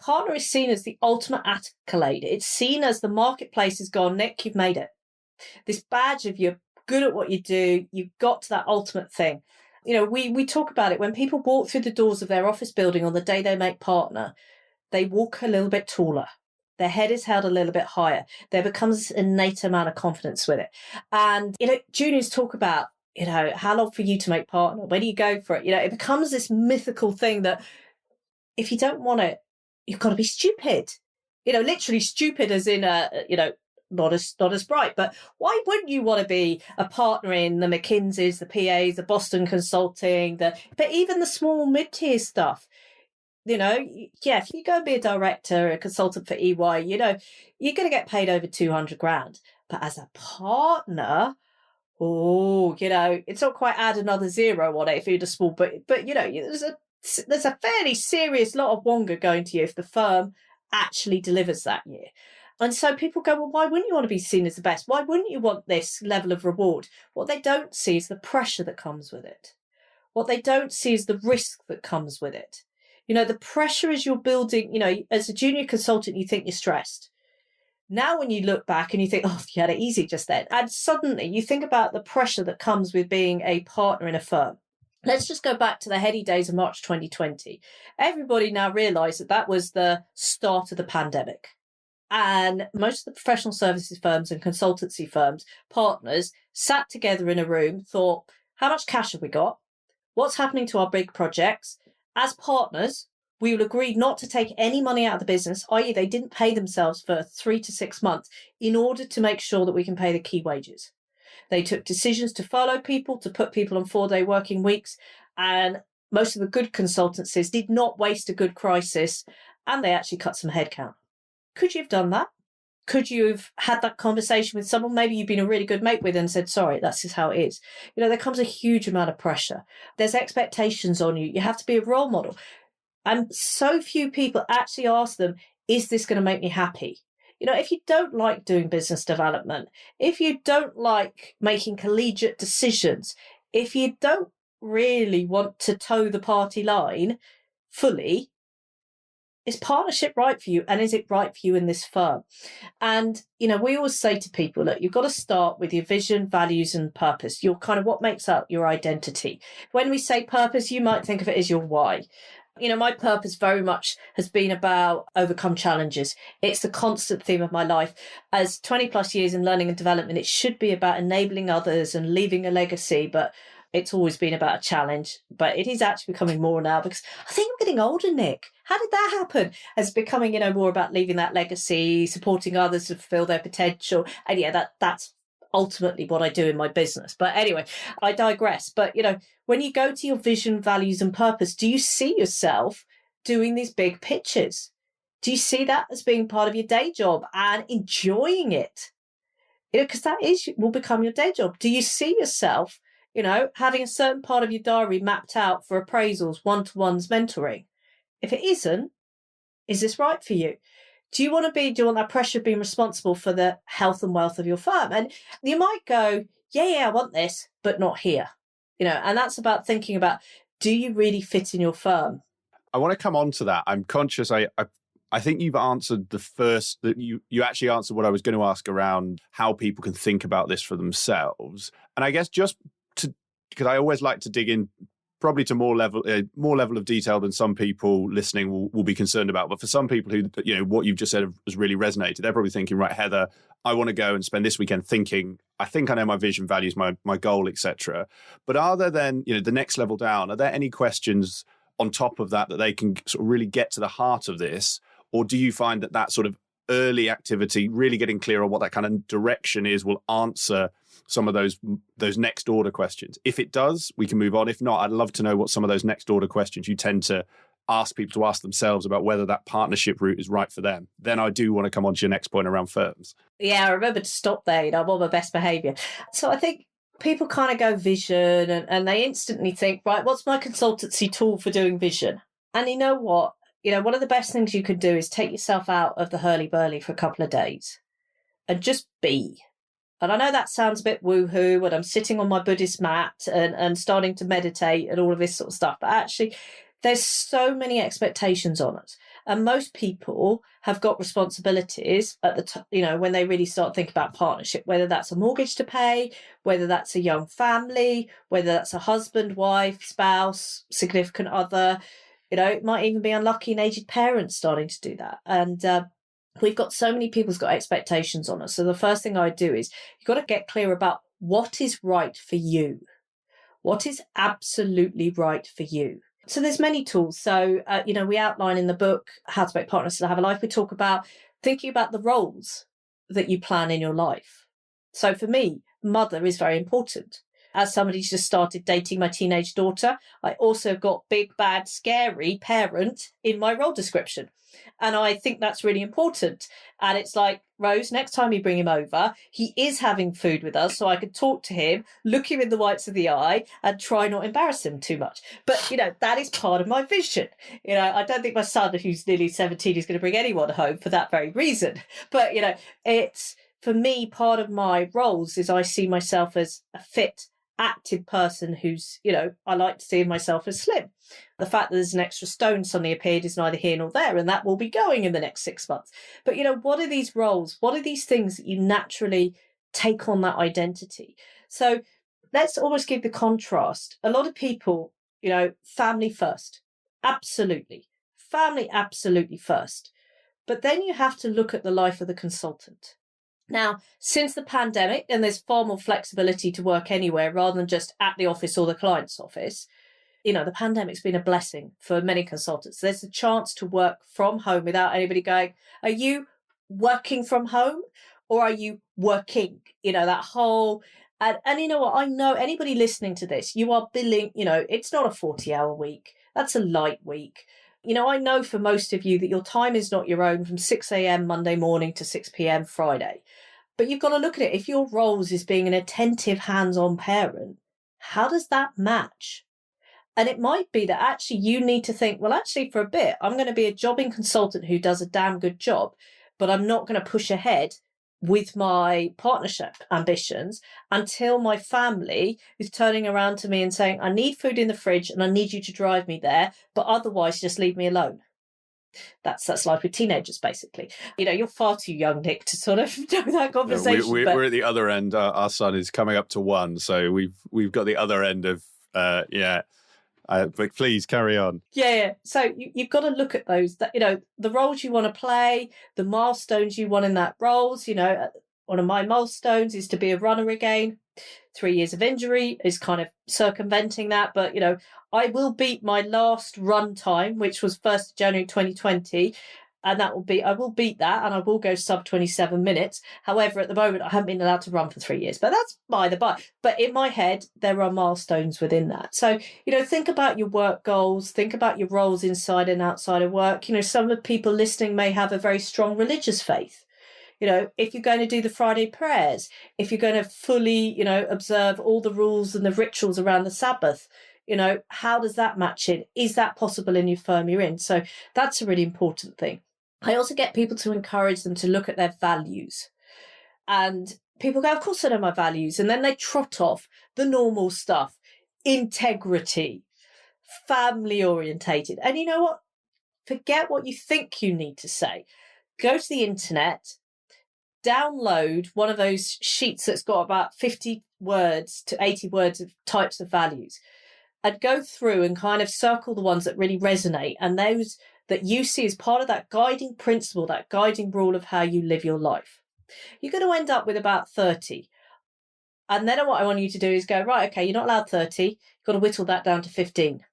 F: Partner is seen as the ultimate accolade. It's seen as the marketplace has gone, Nick, you've made it. This badge of you're good at what you do, you've got to that ultimate thing. We talk about it when people walk through the doors of their office building on the day they make partner, they walk a little bit taller. Their head is held a little bit higher. There becomes an innate amount of confidence with it. And, juniors talk about, how long for you to make partner? When do you go for it? It becomes this mythical thing that if you don't want it, you've got to be stupid. Literally stupid as in, not as bright. But why wouldn't you want to be a partner in the McKinseys, the PAs, the Boston Consulting, but even the small mid-tier stuff? If you go and be a director, a consultant for EY, you're going to get paid over 200 grand. But as a partner, it's not quite add another zero on it if you're a small, but there's a fairly serious lot of wonga going to you if the firm actually delivers that year. And so people go, well, why wouldn't you want to be seen as the best? Why wouldn't you want this level of reward? What they don't see is the pressure that comes with it. What they don't see is the risk that comes with it. The pressure is you're building, as a junior consultant, you think you're stressed. Now, when you look back and you think, oh, you had it easy just then. And suddenly you think about the pressure that comes with being a partner in a firm. Let's just go back to the heady days of March 2020. Everybody now realised that was the start of the pandemic. And most of the professional services firms and consultancy firms, partners, sat together in a room, thought, how much cash have we got? What's happening to our big projects? As partners, we will agree not to take any money out of the business, i.e. they didn't pay themselves for 3 to 6 months in order to make sure that we can pay the key wages. They took decisions to furlough people, to put people on 4-day working weeks, and most of the good consultancies did not waste a good crisis, and they actually cut some headcount. Could you have done that? Could you have had that conversation with someone maybe you've been a really good mate with and said, sorry, that's just how it is? There comes a huge amount of pressure. There's expectations on you. You have to be a role model. And so few people actually ask them, is this going to make me happy? If you don't like doing business development, if you don't like making collegiate decisions, if you don't really want to toe the party line fully, is partnership right for you? And is it right for you in this firm? And, we always say to people, look, you've got to start with your vision, values, and purpose. Your kind of what makes up your identity. When we say purpose, you might think of it as your why. My purpose very much has been about overcome challenges. It's the constant theme of my life. As 20 plus years in learning and development, it should be about enabling others and leaving a legacy, but it's always been about a challenge. But it is actually becoming more now because I think I'm getting older, Nick. How did that happen? As becoming, more about leaving that legacy, supporting others to fulfill their potential. And yeah, that's ultimately what I do in my business. But anyway, I digress. But, when you go to your vision, values and purpose, do you see yourself doing these big pitches? Do you see that as being part of your day job and enjoying it? Because that will become your day job. Do you see yourself, having a certain part of your diary mapped out for appraisals, one-to-ones, mentoring? If it isn't, is this right for you? Do you want that pressure of being responsible for the health and wealth of your firm? And you might go, yeah, I want this, but not here. And that's about thinking about, do you really fit in your firm?
A: I want to come on to that. I'm conscious. I think you've answered that you actually answered what I was going to ask around how people can think about this for themselves. And I guess because I always like to dig in probably to more level of detail than some people listening will be concerned about. But for some people who, what you've just said has really resonated, they're probably thinking, right, Heather, I want to go and spend this weekend thinking, I think I know my vision, values, my goal, etc. But are there then, the next level down, are there any questions on top of that they can sort of really get to the heart of this? Or do you find that sort of early activity, really getting clear on what that kind of direction is, will answer some of those next order questions? If it does, we can move on. If not, I'd love to know what some of those next order questions you tend to ask people to ask themselves about whether that partnership route is right for them. Then I do want to come on to your next point around firms.
F: Yeah, I remember to stop there. I'm on my best behaviour. So I think people kind of go vision and they instantly think, right, what's my consultancy tool for doing vision? And you know what? One of the best things you could do is take yourself out of the hurly-burly for a couple of days and just be. And I know that sounds a bit woohoo, and I'm sitting on my Buddhist mat and starting to meditate and all of this sort of stuff. But actually, there's so many expectations on us. And most people have got responsibilities at the when they really start thinking about partnership, whether that's a mortgage to pay, whether that's a young family, whether that's a husband, wife, spouse, significant other. It might even be unlucky and aged parents starting to do that. And we've got so many people's got expectations on us. So the first thing I do is you've got to get clear about what is right for you. What is absolutely right for you? So there's many tools. So, we outline in the book, How to Make Partners Still Have a Life. We talk about thinking about the roles that you plan in your life. So for me, mother is very important. As somebody who's just started dating my teenage daughter, I also got big, bad, scary parent in my role description. And I think that's really important. And it's like, Rose, next time you bring him over, he is having food with us, so I could talk to him, look him in the whites of the eye, and try not embarrass him too much. But, that is part of my vision. I don't think my son, who's nearly 17, is going to bring anyone home for that very reason. But, it's, for me, part of my roles is I see myself as a fit, active person who's, I like to see myself as slim. The fact that there's an extra stone suddenly appeared is neither here nor there, and that will be going in the next 6 months. But, what are these roles? What are these things that you naturally take on that identity? So let's almost give the contrast. A lot of people, family first. Absolutely. Family absolutely first. But then you have to look at the life of the consultant. Now, since the pandemic, and there's far more flexibility to work anywhere rather than just at the office or the client's office, the pandemic's been a blessing for many consultants. There's a chance to work from home without anybody going, are you working from home or are you working? That whole, and you know what, I know anybody listening to this, you are billing, it's not a 40-hour week. That's a light week. I know for most of you that your time is not your own from 6 a.m. Monday morning to 6 p.m. Friday. But you've got to look at it. If your roles is being an attentive, hands-on parent, how does that match? And it might be that actually you need to think, well, actually for a bit, I'm going to be a jobbing consultant who does a damn good job, but I'm not going to push ahead with my partnership ambitions until my family is turning around to me and saying, I need food in the fridge and I need you to drive me there, but otherwise just leave me alone. That's life with teenagers, basically. You're far too young, Nick, to sort of know that conversation.
A: We're at the other end. Our son is coming up to 1, so we've got the other end of but please carry on.
F: Yeah. So you've got to look at those. The roles you want to play, the milestones you want in that roles. One of my milestones is to be a runner again. 3 years of injury is kind of circumventing that, but I will beat my last run time, which was 1st of January 2020. And I will beat that and I will go sub 27 minutes. However, at the moment, I haven't been allowed to run for 3 years, but that's by the by. But in my head, there are milestones within that. So, think about your work goals, think about your roles inside and outside of work. Some of the people listening may have a very strong religious faith. If you're going to do the Friday prayers, if you're going to fully, observe all the rules and the rituals around the Sabbath, how does that match in? Is that possible in your firm you're in? So that's a really important thing. I also get people to encourage them to look at their values. And people go, of course I know my values. And then they trot off the normal stuff, integrity, family orientated. And you know what? Forget what you think you need to say. Go to the internet, download one of those sheets that's got about 50 words to 80 words of types of values, and go through and kind of circle the ones that really resonate and those that you see as part of that guiding principle, that guiding rule of how you live your life. You're going to end up with about 30. And then what I want you to do is go, right, okay, you're not allowed 30. You've got to whittle that down to 15.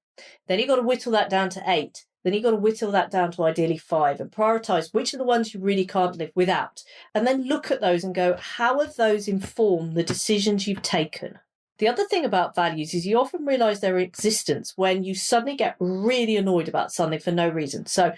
F: Then you've got to whittle that down to 8. Then you've got to whittle that down to ideally 5 and prioritise which are the ones you really can't live without. And then look at those and go, how have those informed the decisions you've taken? The other thing about values is you often realise their existence when you suddenly get really annoyed about something for no reason. So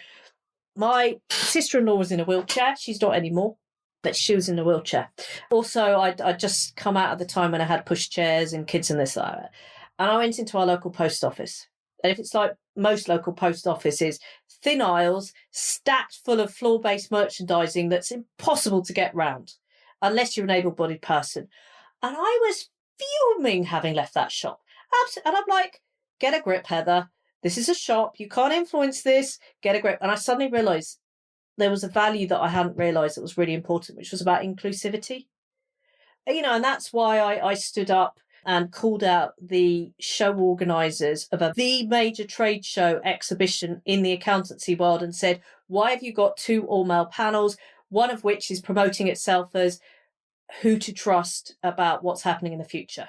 F: my sister-in-law was in a wheelchair. She's not anymore, but she was in a wheelchair. Also, I'd just come out at the time when I had push chairs and kids and this like that. And I went into our local post office. And if it's like most local post offices, thin aisles stacked full of floor-based merchandising that's impossible to get round unless you're an able-bodied person. And I was fuming having left that shop. And I'm like, get a grip, Heather. This is a shop. You can't influence this. Get a grip. And I suddenly realised there was a value that I hadn't realised that was really important, which was about inclusivity. And that's why I stood up and called out the show organisers of the major trade show exhibition in the accountancy world and said, why have you got 2 all-male panels, one of which is promoting itself as who to trust about what's happening in the future?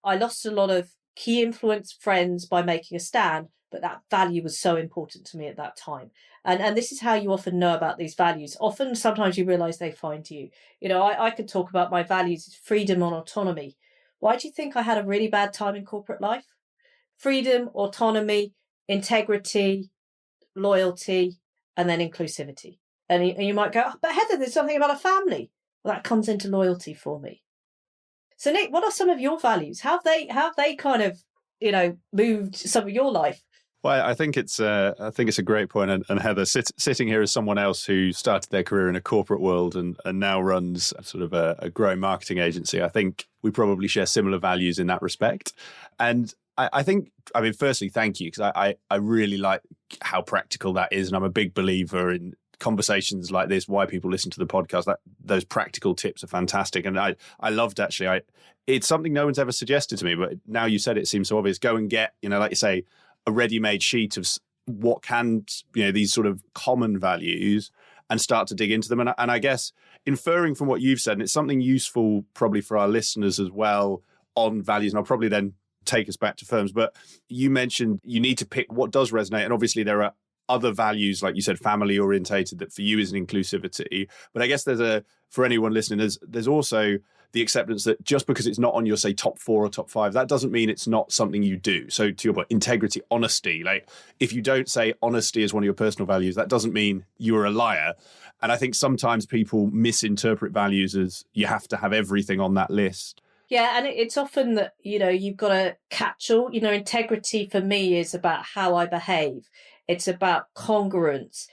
F: I lost a lot of key influence friends by making a stand, but that value was so important to me at that time. And this is how you often know about these values. Often, sometimes you realise they find you. I could talk about my values, freedom and autonomy. Why do you think I had a really bad time in corporate life? Freedom, autonomy, integrity, loyalty, and then inclusivity. And you might go, oh, but Heather, there's something about a family. Well, that comes into loyalty for me. So Nick, what are some of your values? How have they kind of, moved some of your life?
A: Well, I think it's a great point. And Heather, sitting here as someone else who started their career in a corporate world and now runs sort of a growing marketing agency, I think we probably share similar values in that respect. And I think, firstly, thank you, because I really like how practical that is. And I'm a big believer in conversations like this, why people listen to the podcast. Those practical tips are fantastic. And I loved, actually, it's something no one's ever suggested to me, but now you said it seems so obvious. Go and get, like you say, a ready-made sheet of what can, these sort of common values, and start to dig into them. And I guess inferring from what you've said, and it's something useful probably for our listeners as well on values, and I'll probably then take us back to firms, but you mentioned you need to pick what does resonate. And obviously there are other values, like you said, family orientated, that for you is an inclusivity. But I guess for anyone listening, there's also the acceptance that just because it's not on your, say, top 4 or top 5, that doesn't mean it's not something you do. So to your point, integrity, honesty, like if you don't say honesty is one of your personal values, that doesn't mean you're a liar. And I think sometimes people misinterpret values as you have to have everything on that list.
F: Yeah, and it's often that, you've got a catch-all. Integrity for me is about how I behave. It's about congruence.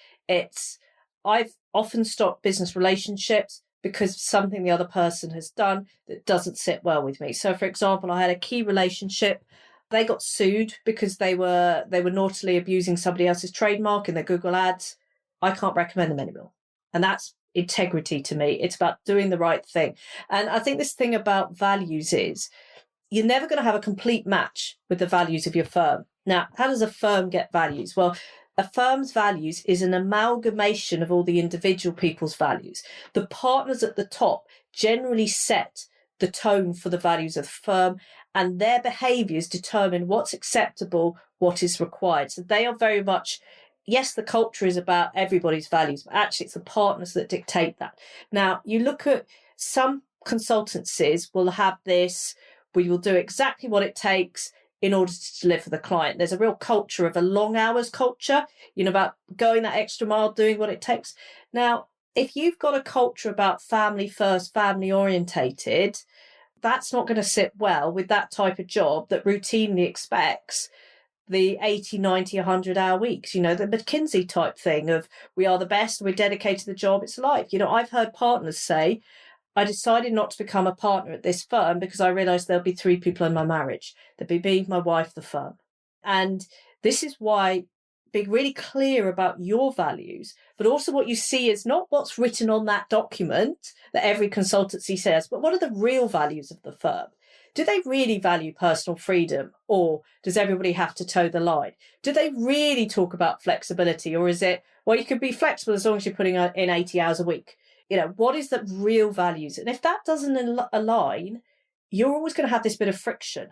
F: I've often stopped business relationships because of something the other person has done that doesn't sit well with me. So, for example, I had a key relationship. They got sued because they were naughtily abusing somebody else's trademark in their Google ads. I can't recommend them anymore. And that's integrity to me. It's about doing the right thing. And I think this thing about values is you're never going to have a complete match with the values of your firm. Now, how does a firm get values? Well, a firm's values is an amalgamation of all the individual people's values. The partners at the top generally set the tone for the values of the firm, and their behaviours determine what's acceptable, what is required. So they are very much, yes, the culture is about everybody's values, but actually it's the partners that dictate that. Now, you look at some consultancies will have this, we will do exactly what it takes in order to deliver for the client. There's a real culture of a long hours culture, about going that extra mile, doing what it takes. Now, if you've got a culture about family first, family orientated, that's not going to sit well with that type of job that routinely expects the 80, 90, 100-hour weeks, the McKinsey type thing of we are the best, we're dedicated to the job, it's life. I've heard partners say, I decided not to become a partner at this firm because I realised there'll be 3 people in my marriage. There'll be me, my wife, the firm. And this is why being really clear about your values, but also what you see is not what's written on that document that every consultancy says, but what are the real values of the firm? Do they really value personal freedom, or does everybody have to toe the line? Do they really talk about flexibility, or is it, well, you can be flexible as long as you're putting in 80 hours a week? What is the real values? And if that doesn't align, you're always going to have this bit of friction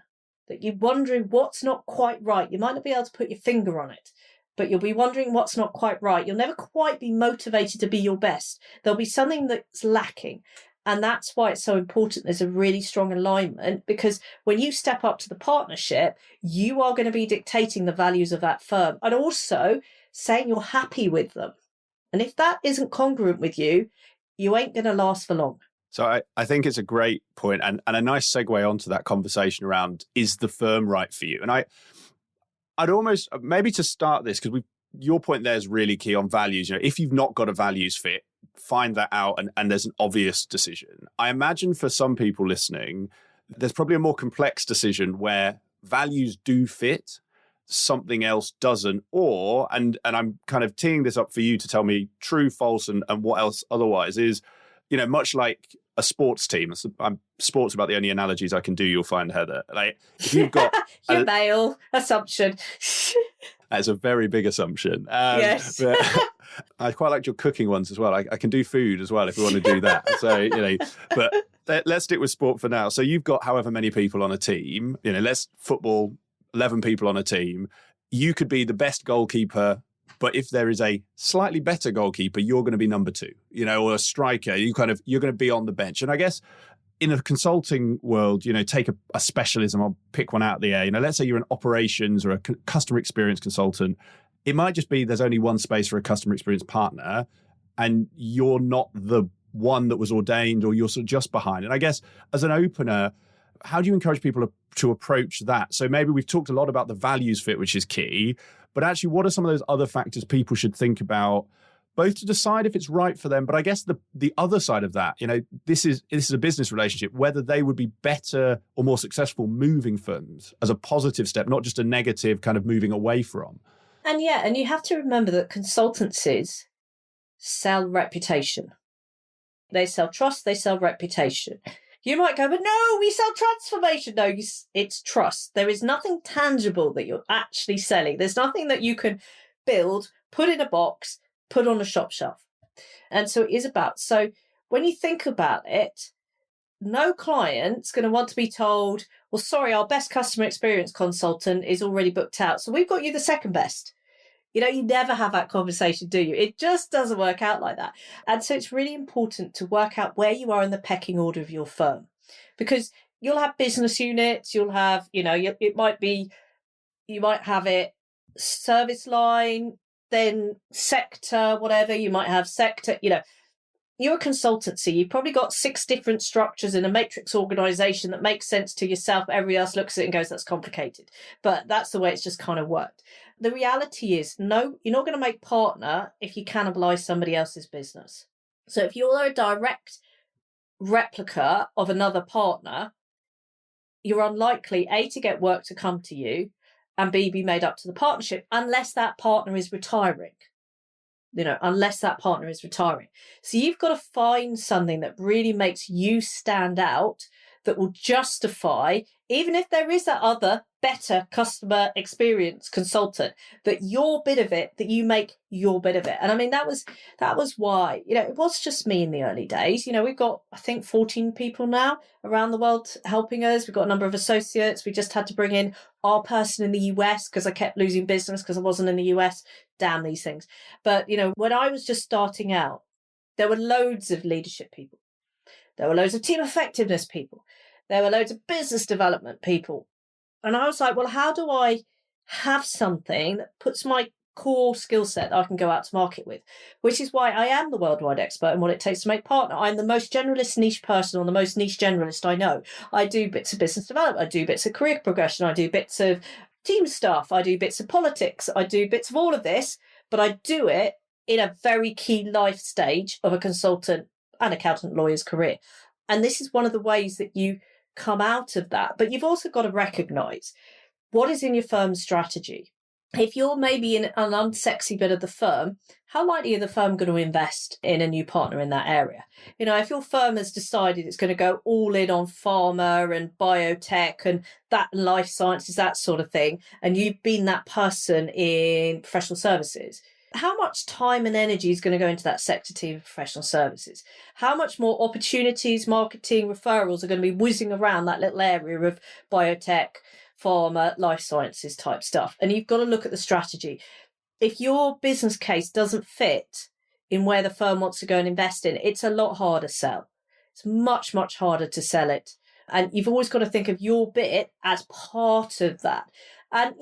F: that you're wondering what's not quite right. You might not be able to put your finger on it, but you'll be wondering what's not quite right. You'll never quite be motivated to be your best. There'll be something that's lacking. And that's why it's so important there's a really strong alignment, because when you step up to the partnership, you are going to be dictating the values of that firm and also saying you're happy with them. And if that isn't congruent with you, you ain't going to last for long.
A: So I think it's a great point and a nice segue onto that conversation around, is the firm right for you? And I'd almost, maybe to start this, because your point there is really key on values. If you've not got a values fit, find that out and there's an obvious decision. I imagine for some people listening, there's probably a more complex decision where values do fit, something else doesn't, or, and I'm kind of teeing this up for you to tell me true, false, and what else otherwise is, much like a sports team. Sports about the only analogies I can do, you'll find, Heather. Like, if you've got
F: your male assumption.
A: That's a very big assumption.
F: Yes.
A: But I quite liked your cooking ones as well. I can do food as well if we want to do that. So, but let's stick with sport for now. So you've got however many people on a team, let's football, 11 people on a team. You could be the best goalkeeper, but if there is a slightly better goalkeeper, you're going to be number 2, or a striker, you're going to be on the bench. And I guess in a consulting world, take a specialism, I'll pick one out of the air. Let's say you're an operations or a customer experience consultant. It might just be there's only one space for a customer experience partner and you're not the one that was ordained, or you're sort of just behind. And I guess as an opener, how do you encourage people to approach that? So maybe we've talked a lot about the values fit, which is key, but actually what are some of those other factors people should think about, both to decide if it's right for them, but I guess the other side of that, this is a business relationship, whether they would be better or more successful moving firms as a positive step, not just a negative kind of moving away from.
F: And you have to remember that consultancies sell reputation. They sell trust, they sell reputation. You might go, but no, we sell transformation. No, it's trust. There is nothing tangible that you're actually selling. There's nothing that you can build, put in a box, put on a shop shelf. And so it is about, so when you think about it, no client's going to want to be told, well, sorry, our best customer experience consultant is already booked out, so we've got you the second best. You never have that conversation, do you? It just doesn't work out like that. And so it's really important to work out where you are in the pecking order of your firm. because you'll have business units, you'll have, you might have it service line, then sector, whatever, you might have sector, you're a consultancy. You've probably got 6 different structures in a matrix organization that makes sense to yourself. Everybody else looks at it and goes, that's complicated. But that's the way it's just kind of worked. The reality is, no, you're not going to make partner if you cannibalize somebody else's business. So if you're a direct replica of another partner, you're unlikely, A, to get work to come to you, and B, be made up to the partnership, unless that partner is retiring. Unless that partner is retiring. So you've got to find something that really makes you stand out, that will justify, even if there is that other better customer experience consultant, that your bit of it, that you make your bit of it. And I mean, that was why, it was just me in the early days. We've got, I think, 14 people now around the world helping us. We've got a number of associates. We just had to bring in our person in the US because I kept losing business because I wasn't in the US. Damn these things. But, when I was just starting out, there were loads of leadership people. There were loads of team effectiveness people. There were loads of business development people. And I was like, well, how do I have something that puts my core skill set that I can go out to market with? Which is why I am the worldwide expert in what it takes to make partner. I'm the most generalist niche person, or the most niche generalist I know. I do bits of business development. I do bits of career progression. I do bits of team stuff. I do bits of politics. I do bits of all of this, but I do it in a very key life stage of a consultant and accountant lawyer's career. And this is one of the ways that you come out of that. But you've also got to recognize what is in your firm's strategy. If you're maybe in an unsexy bit of the firm, how likely are the firm going to invest in a new partner in that area? If your firm has decided it's going to go all in on pharma and biotech and that life sciences, that sort of thing, and you've been that person in professional services, how much time and energy is going to go into that sector team of professional services? How much more opportunities, marketing, referrals are going to be whizzing around that little area of biotech, pharma, life sciences type stuff? And you've got to look at the strategy. If your business case doesn't fit in where the firm wants to go and invest in, it's a lot harder to sell. It's much, much harder to sell it. And you've always got to think of your bit as part of that. And,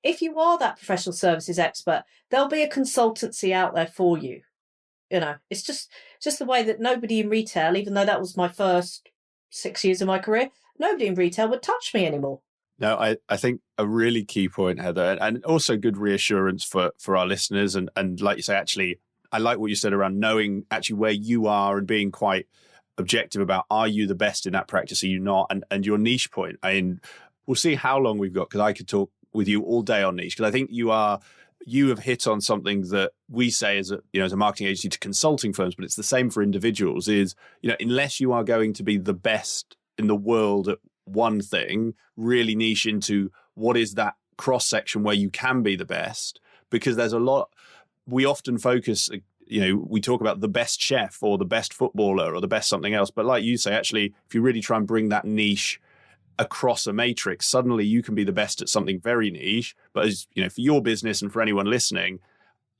F: if you are that professional services expert, there'll be a consultancy out there for you. It's just the way that nobody in retail, even though that was my first 6 years of my career, nobody in retail would touch me anymore.
A: No, I think a really key point, Heather, and also good reassurance for our listeners. And like you say, actually, I like what you said around knowing actually where you are and being quite objective about, are you the best in that practice? Are you not? And your niche point. I mean, we'll see how long we've got, because I could talk with you all day on niche, because I think you have hit on something that we say as a marketing agency to consulting firms, but it's the same for individuals, is, unless you are going to be the best in the world at one thing, really niche into what is that cross section where you can be the best, because there's a lot, we often focus, we talk about the best chef or the best footballer or the best something else. But like you say, actually, if you really try and bring that niche across a matrix, suddenly you can be the best at something very niche. But as for your business and for anyone listening,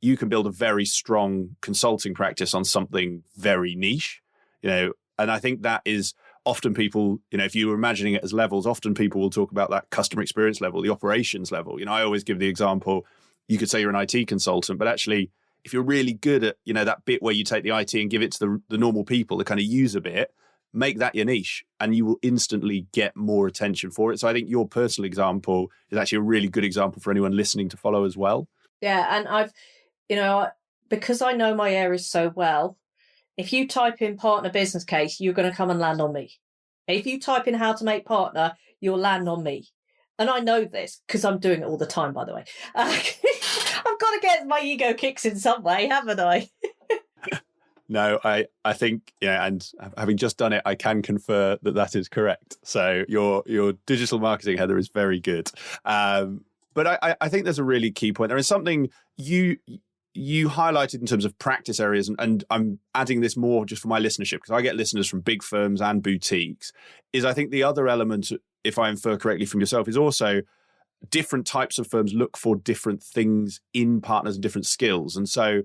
A: you can build a very strong consulting practice on something very niche, and I think that is often people, if you were imagining it as levels, often people will talk about that customer experience level, the operations level. I always give the example, you could say you're an IT consultant, but actually, if you're really good at, that bit where you take the IT and give it to the normal people, the kind of user bit, make that your niche and you will instantly get more attention for it. So I think your personal example is actually a really good example for anyone listening to follow as well.
F: Yeah. And I've, because I know my areas so well, if you type in partner business case, you're going to come and land on me. If you type in how to make partner, you'll land on me. And I know this because I'm doing it all the time, by the way. I've got to get my ego kicks in some way, haven't I?
A: No, I think, and having just done it, I can confer that is correct. So your digital marketing, Heather, is very good. But I think there's a really key point. There is something you highlighted in terms of practice areas, and I'm adding this more just for my listenership, because I get listeners from big firms and boutiques, is I think the other element, if I infer correctly from yourself, is also different types of firms look for different things in partners and different skills. And so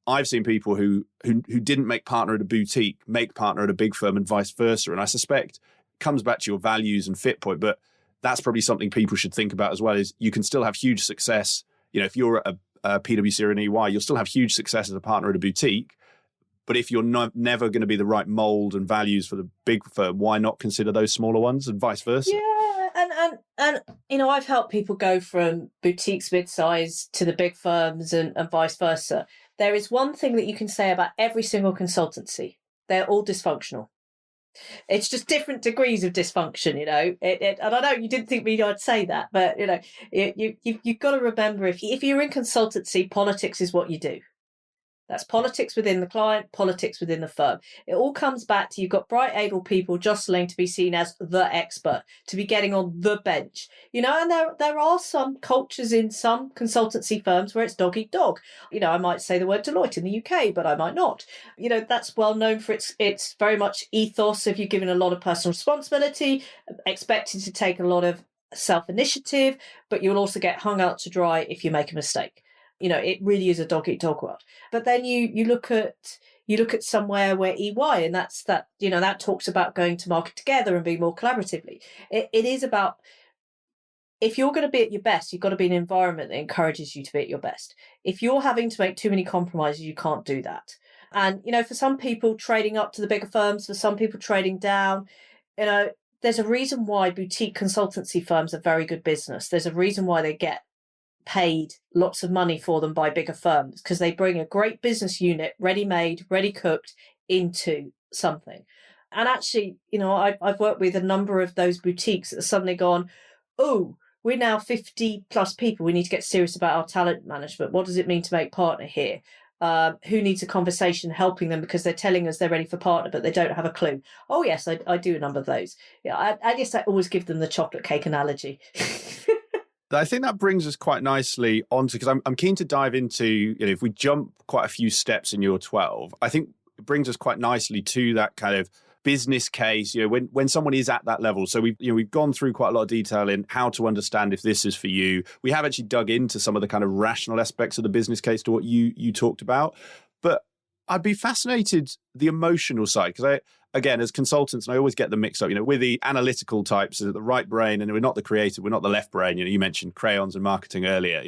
A: I've seen people who didn't make partner at a boutique make partner at a big firm and vice versa. And I suspect comes back to your values and fit point, but that's probably something people should think about as well, is you can still have huge success. If you're at a PwC or an EY, you'll still have huge success as a partner at a boutique. But if you're never going to be the right mold and values for the big firm, why not consider those smaller ones, and vice versa?
F: Yeah, and I've helped people go from boutiques mid-size to the big firms and vice versa. There is one thing that you can say about every single consultancy: they're all dysfunctional. It's just different degrees of dysfunction, and I know you didn't think I'd say that, but you've got to remember, if you're in consultancy, politics is what you do. That's politics within the client, politics within the firm. It all comes back to, you've got bright, able people jostling to be seen as the expert, to be getting on the bench. And there are some cultures in some consultancy firms where it's dog eat dog. I might say the word Deloitte in the UK, but I might not. That's well known for its very much ethos of you giving a lot of personal responsibility, expected to take a lot of self-initiative, but you'll also get hung out to dry if you make a mistake. It really is a dog eat dog world. But then you look at somewhere where EY, and that talks about going to market together and being more collaboratively. It is about, if you're going to be at your best, you've got to be in an environment that encourages you to be at your best. If you're having to make too many compromises, you can't do that. And for some people trading up to the bigger firms, for some people trading down, there's a reason why boutique consultancy firms are very good business. There's a reason why they get paid lots of money for them by bigger firms, because they bring a great business unit, ready-made, ready-cooked, into something. And actually, I've worked with a number of those boutiques that have suddenly gone, oh, we're now 50 plus people. We need to get serious about our talent management. What does it mean to make partner here? Who needs a conversation helping them because they're telling us they're ready for partner, but they don't have a clue. Oh, yes, I do a number of those. Yeah, I guess I always give them the chocolate cake analogy.
A: I think that brings us quite nicely onto, because I'm keen to dive into, if we jump quite a few steps in your 12, I think it brings us quite nicely to that kind of business case, when someone is at that level. So we've gone through quite a lot of detail in how to understand if this is for you. We have actually dug into some of the kind of rational aspects of the business case to what you talked about. But I'd be fascinated the emotional side, because again, as consultants, and I always get them mixed up, we're the analytical types, the right brain, and we're not the creative, we're not the left brain. You mentioned crayons and marketing earlier.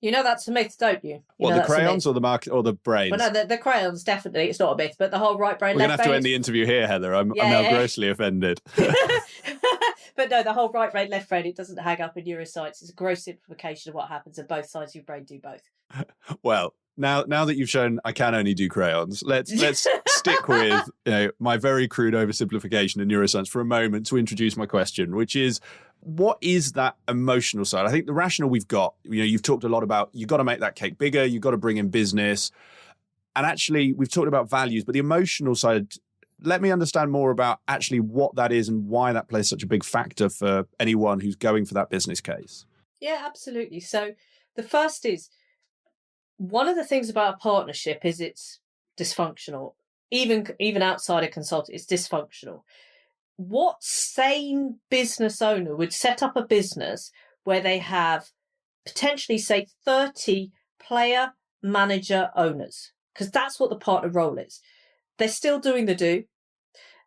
F: That's a myth, don't you?
A: The crayons or the market or the brains?
F: Well, no, the crayons, definitely. It's not a myth, but the whole right brain,
A: we're
F: left brain.
A: We're going to have to end the interview here, Heather. I'm now grossly offended.
F: But no, the whole right brain, left brain, it doesn't hang up in neuroscience. It's a gross simplification of what happens, and both sides of your brain do both.
A: Well, now that you've shown I can only do crayons, let's stick with my very crude oversimplification in neuroscience for a moment to introduce my question, which is, what is that emotional side? I think the rational we've got, you've talked a lot about, you've got to make that cake bigger, you've got to bring in business. And actually, we've talked about values, but the emotional side, let me understand more about actually what that is and why that plays such a big factor for anyone who's going for that business case.
F: Yeah, absolutely. So the first is, one of the things about a partnership is it's dysfunctional. Even outside a consultant, it's dysfunctional. What sane business owner would set up a business where they have potentially, say, 30 player, manager, owners? Because that's what the partner role is. They're still doing the do.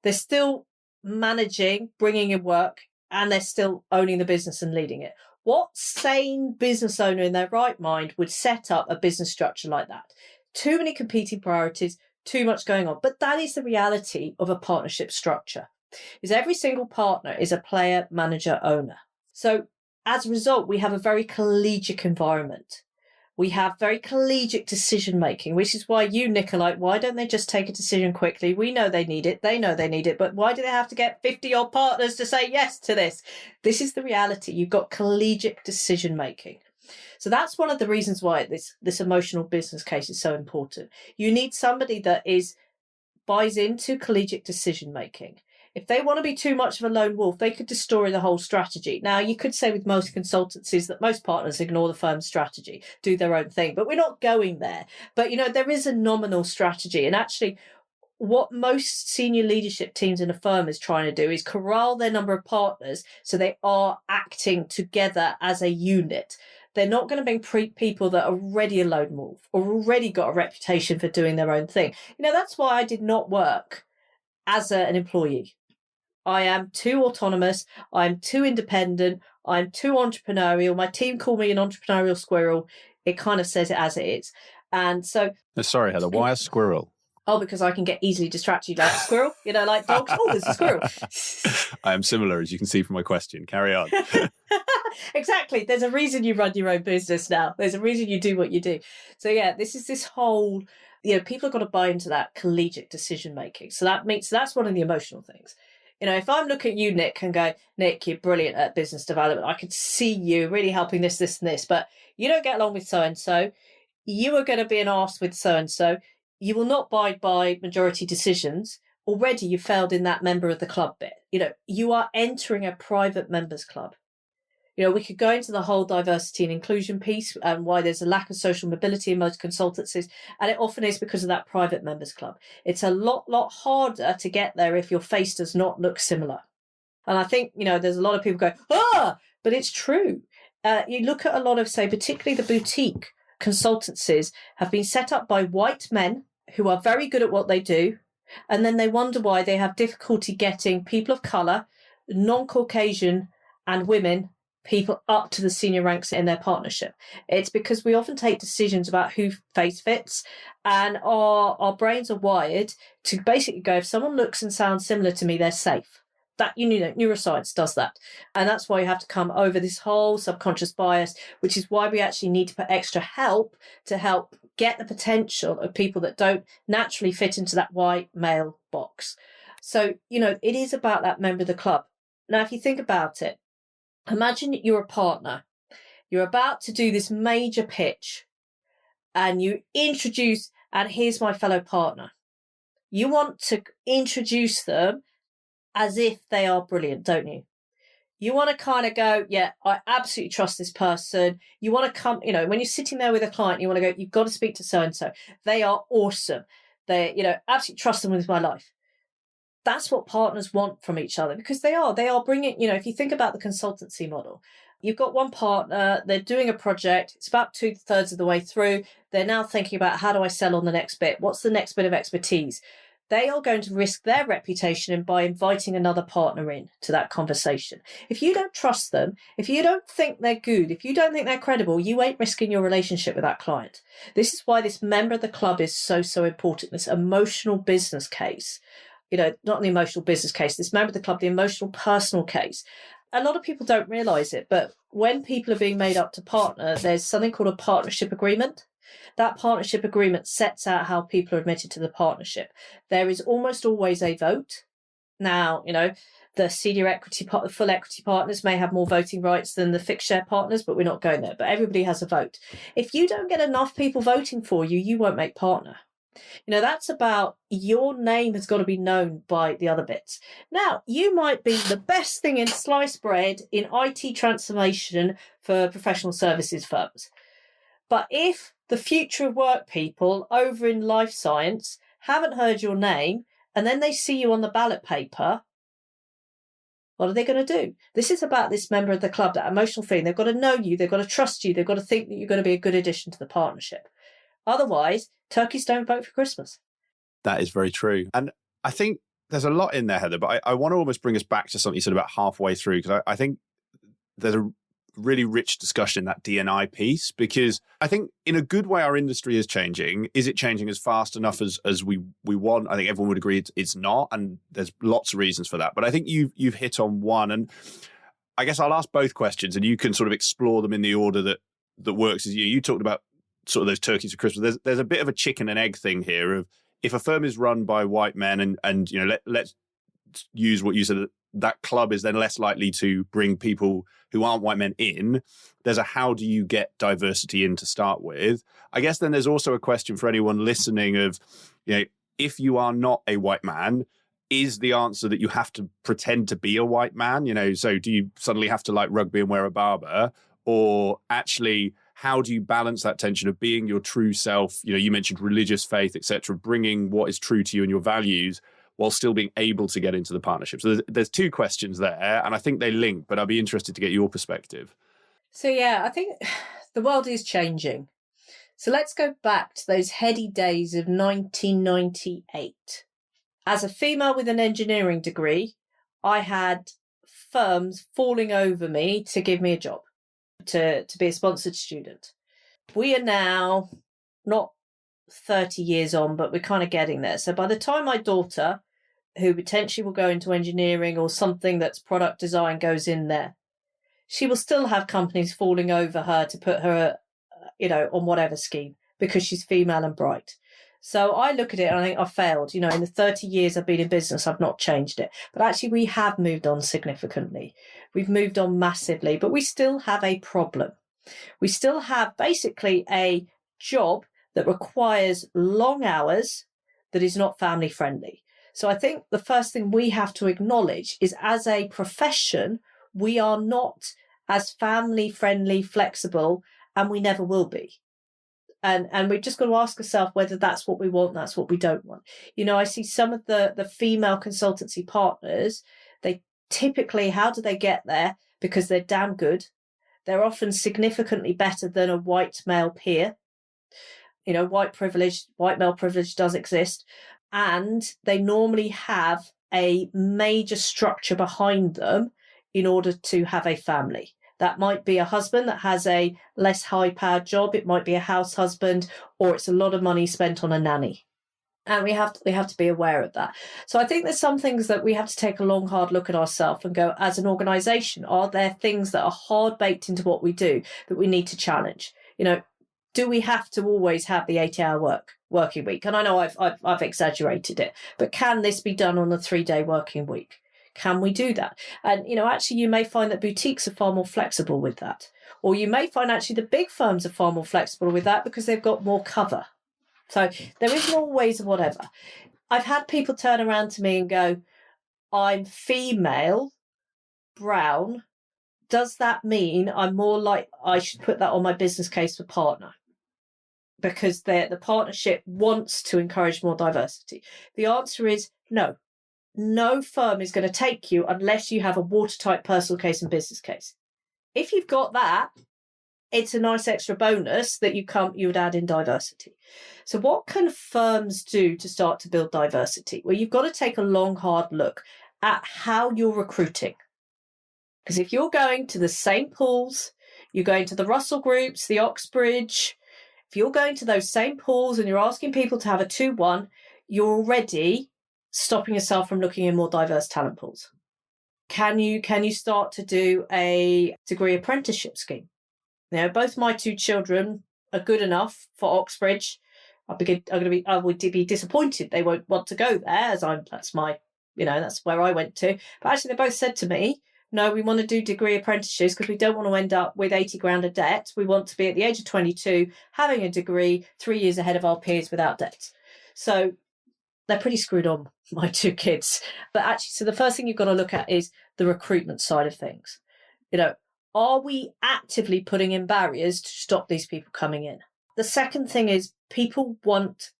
F: They're still managing, bringing in work, and they're still owning the business and leading it. What sane business owner in their right mind would set up a business structure like that? Too many competing priorities, too much going on. But that is the reality of a partnership structure, is every single partner is a player, manager, owner. So as a result, we have a very collegiate environment. We have very collegiate decision making, which is why Nicolite, why don't they just take a decision quickly? We know they need it. They know they need it. But why do they have to get 50 odd partners to say yes to this? This is the reality. You've got collegiate decision making. So that's one of the reasons why this emotional business case is so important. You need somebody that buys into collegiate decision making. If they want to be too much of a lone wolf, they could destroy the whole strategy. Now, you could say with most consultancies that most partners ignore the firm's strategy, do their own thing, but we're not going there. But, there is a nominal strategy. And actually, what most senior leadership teams in a firm is trying to do is corral their number of partners so they are acting together as a unit. They're not going to bring people that are already a lone wolf or already got a reputation for doing their own thing. That's why I did not work as an employee. I am too autonomous. I'm too independent. I'm too entrepreneurial. My team call me an entrepreneurial squirrel. It kind of says it as it is. And so...
A: Sorry, Heather, why a squirrel?
F: Oh, because I can get easily distracted like a squirrel, like dogs. Oh, there's a squirrel.
A: I am similar, as you can see from my question. Carry on.
F: Exactly. There's a reason you run your own business now. There's a reason you do what you do. So yeah, this whole, people have got to buy into that collegiate decision making. So that's one of the emotional things. If I'm looking at you, Nick, and go, Nick, you're brilliant at business development. I could see you really helping this, and this, but you don't get along with so-and-so. You are going to be an arse with so-and-so. You will not abide by majority decisions. Already you failed in that member of the club bit. You are entering a private members club. We could go into the whole diversity and inclusion piece and why there's a lack of social mobility in most consultancies. And it often is because of that private members club. It's a lot harder to get there if your face does not look similar. And I think, there's a lot of people go, but it's true. You look at a lot of, say, particularly the boutique consultancies have been set up by white men who are very good at what they do. And then they wonder why they have difficulty getting people of colour, non-Caucasian and women people up to the senior ranks in their partnership. It's because we often take decisions about who face fits, and our brains are wired to basically go, if someone looks and sounds similar to me, they're safe. That, neuroscience does that. And that's why you have to come over this whole subconscious bias, which is why we actually need to put extra help to help get the potential of people that don't naturally fit into that white male box. So, it is about that member of the club. Now, if you think about it, imagine you're a partner. You're about to do this major pitch and you introduce, and here's my fellow partner. You want to introduce them as if they are brilliant, don't you? You want to kind of go, yeah, I absolutely trust this person. You want to come, when you're sitting there with a client, you want to go, you've got to speak to so-and-so. They are awesome. They, absolutely trust them with my life. That's what partners want from each other, because they are bringing, if you think about the consultancy model, you've got one partner, they're doing a project, it's about 2/3 of the way through. They're now thinking about, how do I sell on the next bit? What's the next bit of expertise? They are going to risk their reputation by inviting another partner in to that conversation. If you don't trust them, if you don't think they're good, if you don't think they're credible, you ain't risking your relationship with that client. This is why this member of the club is so important, this emotional business case. Not the emotional business case, this member of the club, the emotional personal case. A lot of people don't realise it, but when people are being made up to partner, there's something called a partnership agreement. That partnership agreement sets out how people are admitted to the partnership. There is almost always a vote. Now, the senior equity, the full equity partners may have more voting rights than the fixed share partners, but we're not going there. But everybody has a vote. If you don't get enough people voting for you, you won't make partner. That's about your name has got to be known by the other bits. Now, you might be the best thing in sliced bread in IT transformation for professional services firms. But if the future of work people over in life science haven't heard your name and then they see you on the ballot paper, what are they going to do? This is about this member of the club, that emotional feeling. They've got to know you. They've got to trust you. They've got to think that you're going to be a good addition to the partnership. Otherwise, turkeys don't vote for Christmas.
A: That is very true. And I think there's a lot in there, Heather, but I want to almost bring us back to something you said about halfway through, because I think there's a really rich discussion in that D&I piece, because I think in a good way our industry is changing. Is it changing as fast enough as we want? I think everyone would agree it's not, and there's lots of reasons for that. But I think you've hit on one, and I guess I'll ask both questions and you can sort of explore them in the order that works. As you talked about sort of those turkeys for Christmas. There's a bit of a chicken and egg thing here of, if a firm is run by white men and let's use what you said, that club is then less likely to bring people who aren't white men in. There's a, how do you get diversity in to start with? I guess then there's also a question for anyone listening of, if you are not a white man, is the answer that you have to pretend to be a white man? So do you suddenly have to like rugby and wear a barber? Or actually, how do you balance that tension of being your true self? You mentioned religious faith, etc., bringing what is true to you and your values while still being able to get into the partnership. So there's two questions there, and I think they link, but I'd be interested to get your perspective.
F: So, yeah, I think the world is changing. So let's go back to those heady days of 1998. As a female with an engineering degree, I had firms falling over me to give me a job, to be a sponsored student. We are now not 30 years on, but we're kind of getting there. So by the time my daughter, who potentially will go into engineering or something that's product design, goes in there, she will still have companies falling over her to put her, on whatever scheme because she's female and bright. So I look at it and I think I failed. In the 30 years I've been in business, I've not changed it. But actually we have moved on significantly. We've moved on massively, but we still have a problem. We still have basically a job that requires long hours that is not family friendly. So I think the first thing we have to acknowledge is, as a profession, we are not as family friendly, flexible, and we never will be. And we've just got to ask ourselves whether that's what we want, that's what we don't want. I see some of the female consultancy partners, they typically, how do they get there? Because they're damn good. They're often significantly better than a white male peer. White male privilege does exist. And they normally have a major structure behind them in order to have a family. That might be a husband that has a less high-powered job. It might be a house husband, or it's a lot of money spent on a nanny. And we have to be aware of that. So I think there's some things that we have to take a long, hard look at ourselves and go, as an organisation, are there things that are hard baked into what we do that we need to challenge? Do we have to always have the 8-hour working week? And I know I've exaggerated it, but can this be done on a 3-day working week? Can we do that? And, actually, you may find that boutiques are far more flexible with that. Or you may find actually the big firms are far more flexible with that because they've got more cover. So there isn't always whatever. I've had people turn around to me and go, I'm female, brown. Does that mean I'm more like I should put that on my business case for partner? Because the partnership wants to encourage more diversity. The answer is no. No firm is going to take you unless you have a watertight personal case and business case. If you've got that, it's a nice extra bonus that you would add in diversity. So what can firms do to start to build diversity? Well, you've got to take a long, hard look at how you're recruiting. Because if you're going to the same pools, you're going to the Russell Groups, the Oxbridge, if you're going to those same pools and you're asking people to have a 2-1, you're already stopping yourself from looking in more diverse talent pools. Can you start to do a degree apprenticeship scheme? Both my 2 children are good enough for Oxbridge. I would be disappointed they won't want to go there, that's where I went to. But actually, they both said to me, no, we want to do degree apprenticeships because we don't want to end up with 80 grand of debt. We want to be at the age of 22, having a degree 3 years ahead of our peers without debt. So they're pretty screwed on, my 2 kids. But actually, so the first thing you've got to look at is the recruitment side of things. Are we actively putting in barriers to stop these people coming in? The second thing is people want,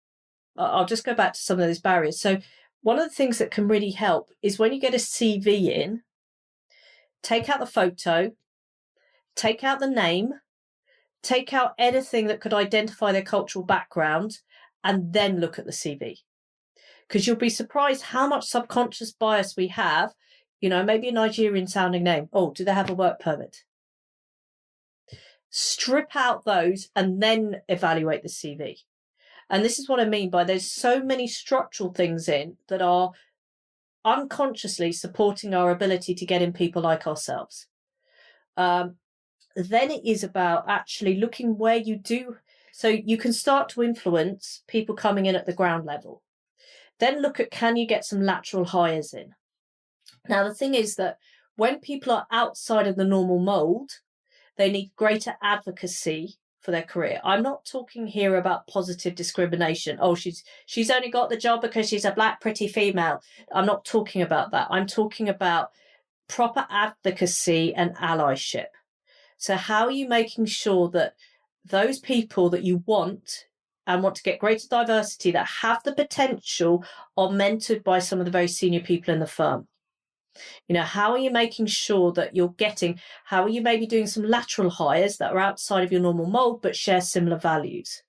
F: I'll just go back to some of those barriers. So one of the things that can really help is when you get a CV in, take out the photo, take out the name, take out anything that could identify their cultural background, and then look at the CV. Because you'll be surprised how much subconscious bias we have. Maybe a Nigerian sounding name. Oh, do they have a work permit? Strip out those and then evaluate the CV. And this is what I mean by there's so many structural things in that are unconsciously supporting our ability to get in people like ourselves. Then it is about actually looking where you do. So you can start to influence people coming in at the ground level. Then look at, can you get some lateral hires in? Now, the thing is that when people are outside of the normal mould, they need greater advocacy for their career. I'm not talking here about positive discrimination. Oh, she's only got the job because she's a black, pretty female. I'm not talking about that. I'm talking about proper advocacy and allyship. So how are you making sure that those people that you want and want to get greater diversity, that have the potential, are mentored by some of the very senior people in the firm? How are you making sure that how are you maybe doing some lateral hires that are outside of your normal mold but share similar values?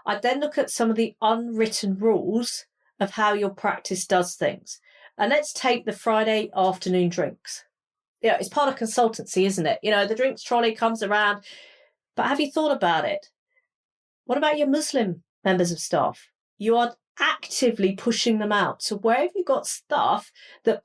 F: I then look at some of the unwritten rules of how your practice does things. And let's take the Friday afternoon drinks. It's part of consultancy, isn't it? The drinks trolley comes around. But have you thought about it? What about your Muslim members of staff? You are actively pushing them out. So where have you got stuff that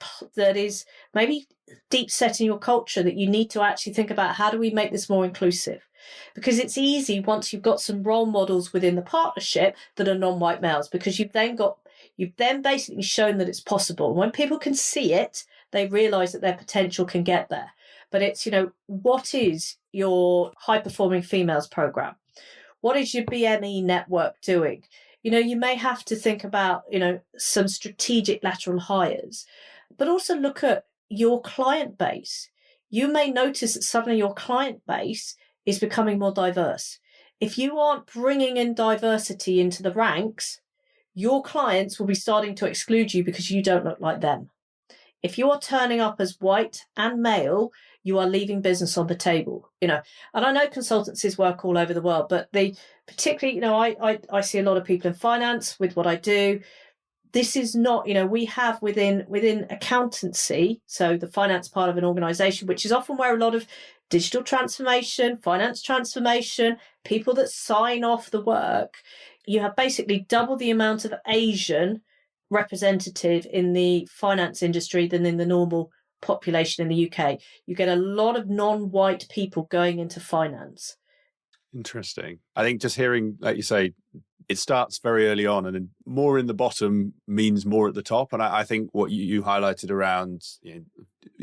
F: is maybe deep set in your culture that you need to actually think about, how do we make this more inclusive? Because it's easy once you've got some role models within the partnership that are non-white males, because you've then basically shown that it's possible. When people can see it, they realise that their potential can get there. But it's, what is your high-performing females programme? What is your BME network doing? You may have to think about, some strategic lateral hires, but also look at your client base. You may notice that suddenly your client base is becoming more diverse. If you aren't bringing in diversity into the ranks, your clients will be starting to exclude you because you don't look like them. If you are turning up as white and male, you are leaving business on the table, and I know consultancies work all over the world, but particularly, I see a lot of people in finance with what I do. This is not, we have within accountancy, so the finance part of an organization, which is often where a lot of digital transformation, finance transformation, people that sign off the work, you have basically double the amount of Asian representative in the finance industry than in the normal population in the UK. You get a lot of non-white people going into finance.
A: Interesting. I think just hearing, like you say, it starts very early on, and then more in the bottom means more at the top. And I think what you highlighted around, it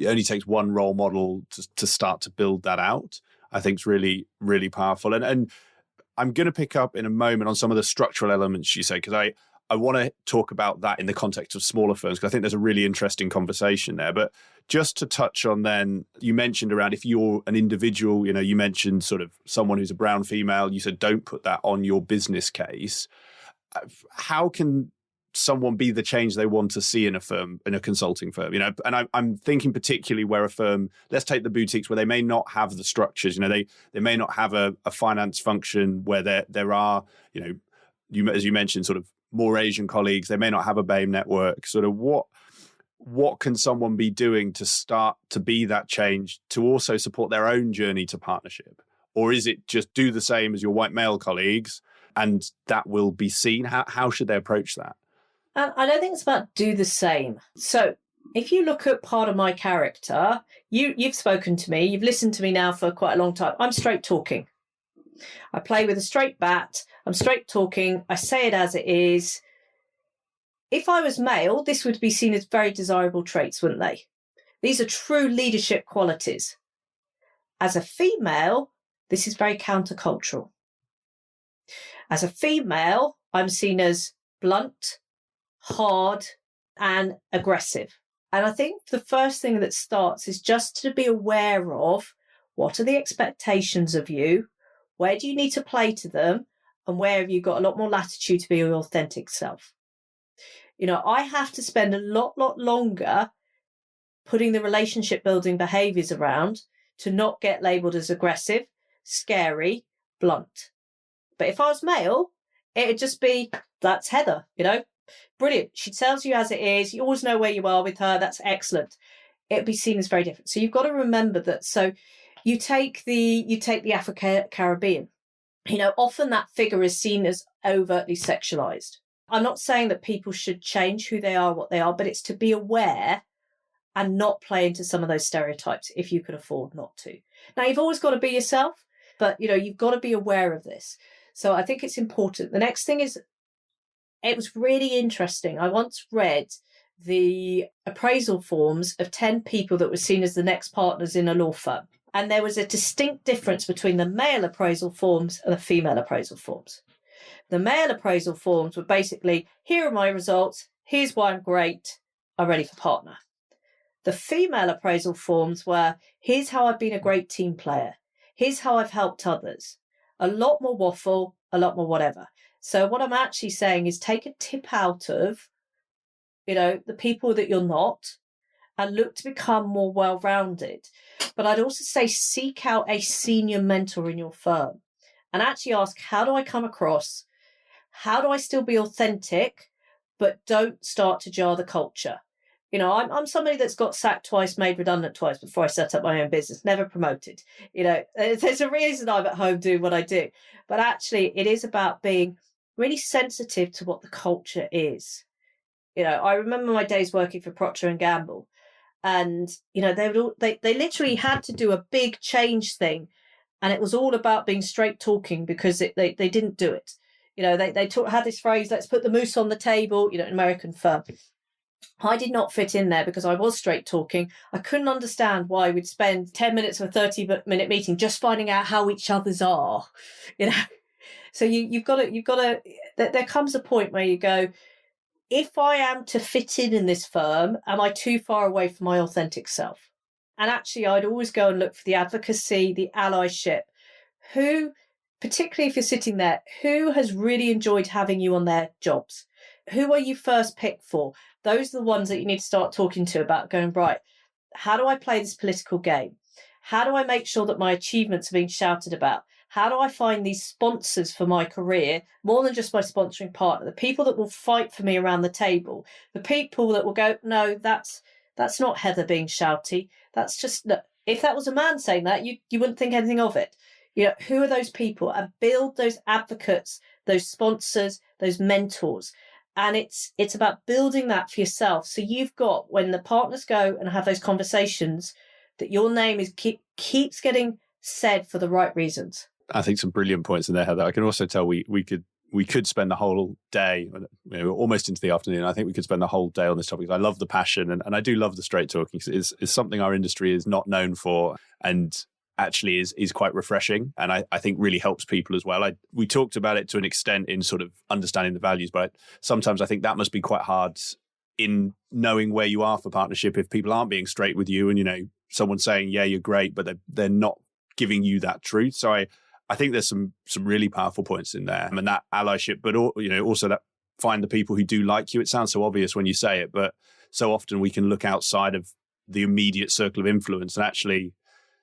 A: only takes one role model to start to build that out, I think is really, really powerful. And I'm going to pick up in a moment on some of the structural elements you say, because I want to talk about that in the context of smaller firms, because I think there's a really interesting conversation there. But just to touch on then, you mentioned around if you're an individual, you mentioned sort of someone who's a brown female, you said don't put that on your business case. How can someone be the change they want to see in a firm, in a consulting firm? And I'm thinking particularly where a firm, let's take the boutiques, where they may not have the structures, they may not have a finance function where there are, as you mentioned, sort of more Asian colleagues, they may not have a BAME network. Sort of what can someone be doing to start to be that change, to also support their own journey to partnership? Or is it just do the same as your white male colleagues and that will be seen? How should they approach that?
F: I don't think it's about do the same. So if you look at part of my character, you've spoken to me, you've listened to me now for quite a long time. I'm straight talking. I play with a straight bat. I'm straight talking. I say it as it is. If I was male, this would be seen as very desirable traits, wouldn't they? These are true leadership qualities. As a female, this is very countercultural. As a female, I'm seen as blunt, hard, and aggressive. And I think the first thing that starts is just to be aware of what are the expectations of you, where do you need to play to them, and where have you got a lot more latitude to be your authentic self. I have to spend a lot longer putting the relationship building behaviours around to not get labelled as aggressive, scary, blunt. But if I was male, it'd just be, that's Heather, brilliant. She tells you as it is. You always know where you are with her. That's excellent. It'd be seen as very different. So you've got to remember that. So you take the Afro-Caribbean. Often that figure is seen as overtly sexualized. I'm not saying that people should change who they are, what they are, but it's to be aware and not play into some of those stereotypes if you can afford not to. Now, you've always got to be yourself, but, you've got to be aware of this. So I think it's important. The next thing is, it was really interesting. I once read the appraisal forms of 10 people that were seen as the next partners in a law firm. And there was a distinct difference between the male appraisal forms and the female appraisal forms. The male appraisal forms were basically, here are my results, here's why I'm great, I'm ready for partner. The female appraisal forms were, here's how I've been a great team player, here's how I've helped others. A lot more waffle, a lot more whatever. So what I'm actually saying is take a tip out of, the people that you're not, and look to become more well-rounded. But I'd also say seek out a senior mentor in your firm and actually ask, how do I come across? How do I still be authentic, but don't start to jar the culture? I'm somebody that's got sacked twice, made redundant twice before I set up my own business, never promoted. There's a reason I'm at home doing what I do. But actually, it is about being really sensitive to what the culture is. I remember my days working for Procter and Gamble, and they literally had to do a big change thing, and it was all about being straight talking because they didn't do it. They had this phrase, let's put the moose on the table, an American firm. I did not fit in there because I was straight talking. I couldn't understand why we'd spend 10 minutes of a 30-minute meeting just finding out how each other's are, So you've got to, there comes a point where you go, if I am to fit in this firm, am I too far away from my authentic self? And actually, I'd always go and look for the advocacy, the allyship. Who, particularly if you're sitting there, who has really enjoyed having you on their jobs? Who are you first picked for? Those are the ones that you need to start talking to about going, right, how do I play this political game? How do I make sure that my achievements are being shouted about? How do I find these sponsors for my career, more than just my sponsoring partner, the people that will fight for me around the table, the people that will go, no, that's not Heather being shouty. That's just, no. If that was a man saying that, you wouldn't think anything of it. Who are those people? And build those advocates, those sponsors, those mentors. And it's about building that for yourself. So you've got, when the partners go and have those conversations, that your name keeps getting said for the right reasons.
A: I think some brilliant points in there, Heather. I can also tell we could spend the whole day, almost into the afternoon. I think we could spend the whole day on this topic. I love the passion, and I do love the straight talking. It's something our industry is not known for, and actually is quite refreshing, and I think really helps people as well. We talked about it to an extent in sort of understanding the values, but sometimes I think that must be quite hard in knowing where you are for partnership if people aren't being straight with you, and someone saying, yeah, you're great, but they're not giving you that truth. So I think there's some really powerful points in there, and that allyship, but also that find the people who do like you. It sounds so obvious when you say it, but so often we can look outside of the immediate circle of influence and actually,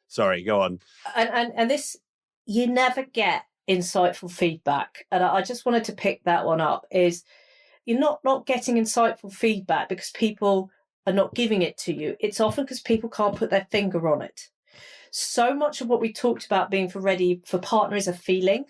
A: sorry, go on.
F: And this, you never get insightful feedback. And I just wanted to pick that one up, is you're not getting insightful feedback because people are not giving it to you. It's often because people can't put their finger on it. So much of what we talked about being ready for partner is a feeling.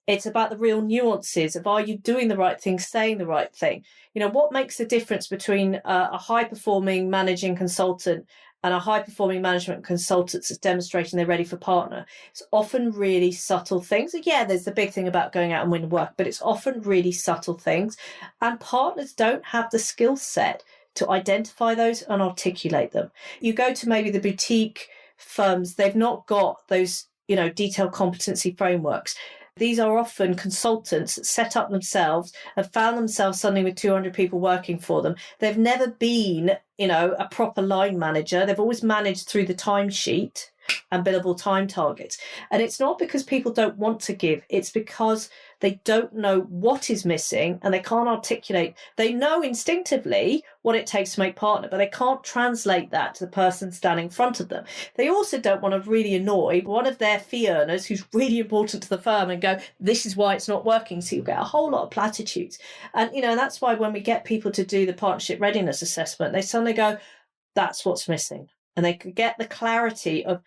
F: It's about the real nuances of, are you doing the right thing, saying the right thing? What makes the difference between a high-performing managing consultant and a high-performing management consultant that's demonstrating they're ready for partner? It's often really subtle things. Yeah, there's the big thing about going out and winning work, but it's often really subtle things. And partners don't have the skill set to identify those and articulate them. You go to maybe the boutique firms, they've not got those, detailed competency frameworks. These are often consultants that set up themselves and found themselves suddenly with 200 people working for them. They've never been, a proper line manager. They've always managed through the timesheet and billable time targets. And it's not because people don't want to give, it's because they don't know what is missing and they can't articulate. They know instinctively what it takes to make partner, but they can't translate that to the person standing in front of them. They also don't want to really annoy one of their fee earners who's really important to the firm and go, this is why it's not working. So you get a whole lot of platitudes. And, that's why when we get people to do the partnership readiness assessment, they suddenly go, that's what's missing. And they can get the clarity of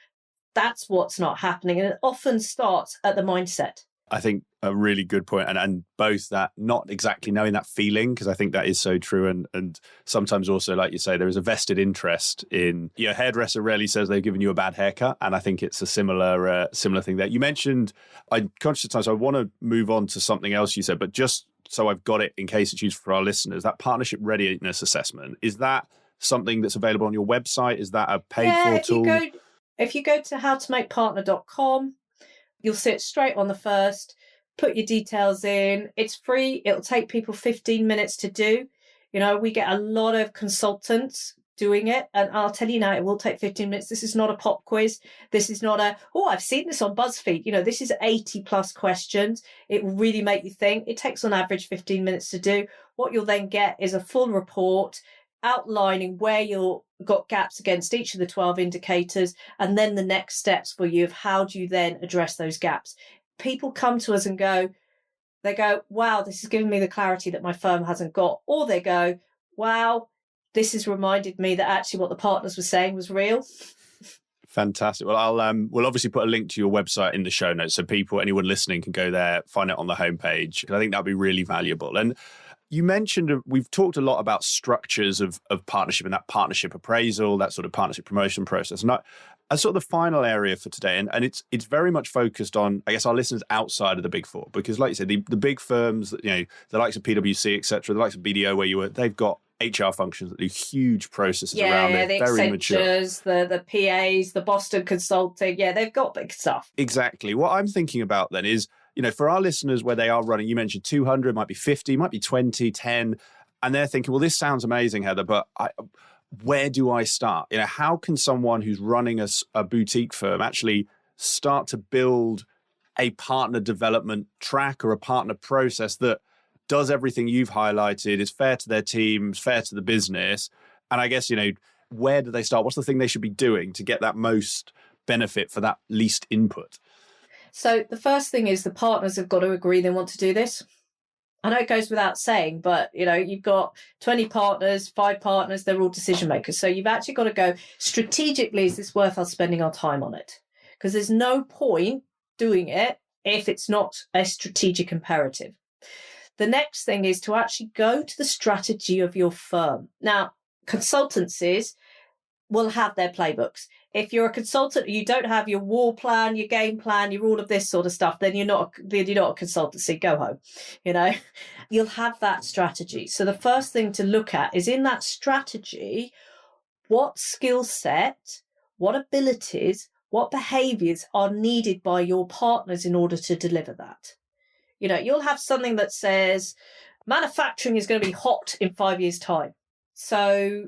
F: that's what's not happening. And it often starts at the mindset.
A: I think a really good point, and both that not exactly knowing that feeling, because I think that is so true, and sometimes also, like you say, there is a vested interest in, hairdresser rarely says they've given you a bad haircut, and I think it's a similar thing there. You mentioned, I'm conscious of time, so I want to move on to something else you said, but just so I've got it in case it's useful for our listeners, that partnership readiness assessment, is that something that's available on your website? Is that a paid for tool?
F: If you go to howtomakepartner.com, you'll see it straight on the first. Put your details in. It's free. It'll take people 15 minutes to do. We get a lot of consultants doing it. And I'll tell you now, it will take 15 minutes. This is not a pop quiz. This is not I've seen this on BuzzFeed. This is 80 plus questions. It will really make you think. It takes on average 15 minutes to do. What you'll then get is a full report outlining where you've got gaps against each of the 12 indicators, and then the next steps for you of how do you then address those gaps. People come to us and go, wow, this is giving me the clarity that my firm hasn't got. Or they go, wow, this has reminded me that actually what the partners were saying was real.
A: Fantastic. Well, we'll obviously put a link to your website in the show notes, so anyone listening can go there, find it on the homepage. I think that'd be really valuable. And you mentioned, we've talked a lot about structures of partnership and that partnership appraisal, that sort of partnership promotion process. And as sort of the final area for today, and it's very much focused on, I guess, our listeners outside of the big four, because like you said, the big firms, the likes of PwC, et cetera, the likes of BDO, they've got HR functions that do huge processes around it,
F: the
A: very mature.
F: The PAs, the Boston Consulting, they've got big stuff.
A: Exactly. What I'm thinking about then is, for our listeners where they are running, you mentioned 200, might be 50, might be 20, 10, and they're thinking, well, this sounds amazing, Heather, but where do I start? How can someone who's running a boutique firm actually start to build a partner development track or a partner process that does everything you've highlighted, is fair to their teams, fair to the business? And I guess, where do they start? What's the thing they should be doing to get that most benefit for that least input?
F: So the first thing is the partners have got to agree they want to do this. I know it goes without saying, but, you've got 20 partners, 5 partners, they're all decision makers. So you've actually got to go strategically, is this worth us spending our time on it? Because there's no point doing it if it's not a strategic imperative. The next thing is to actually go to the strategy of your firm. Now, consultancies will have their playbooks. If you're a consultant, you don't have your war plan, your game plan, your all of this sort of stuff, then you're not a consultancy. Go home. You'll have that strategy. So the first thing to look at is in that strategy, what skill set, what abilities, what behaviours are needed by your partners in order to deliver that. You'll have something that says manufacturing is going to be hot in 5 years' time. So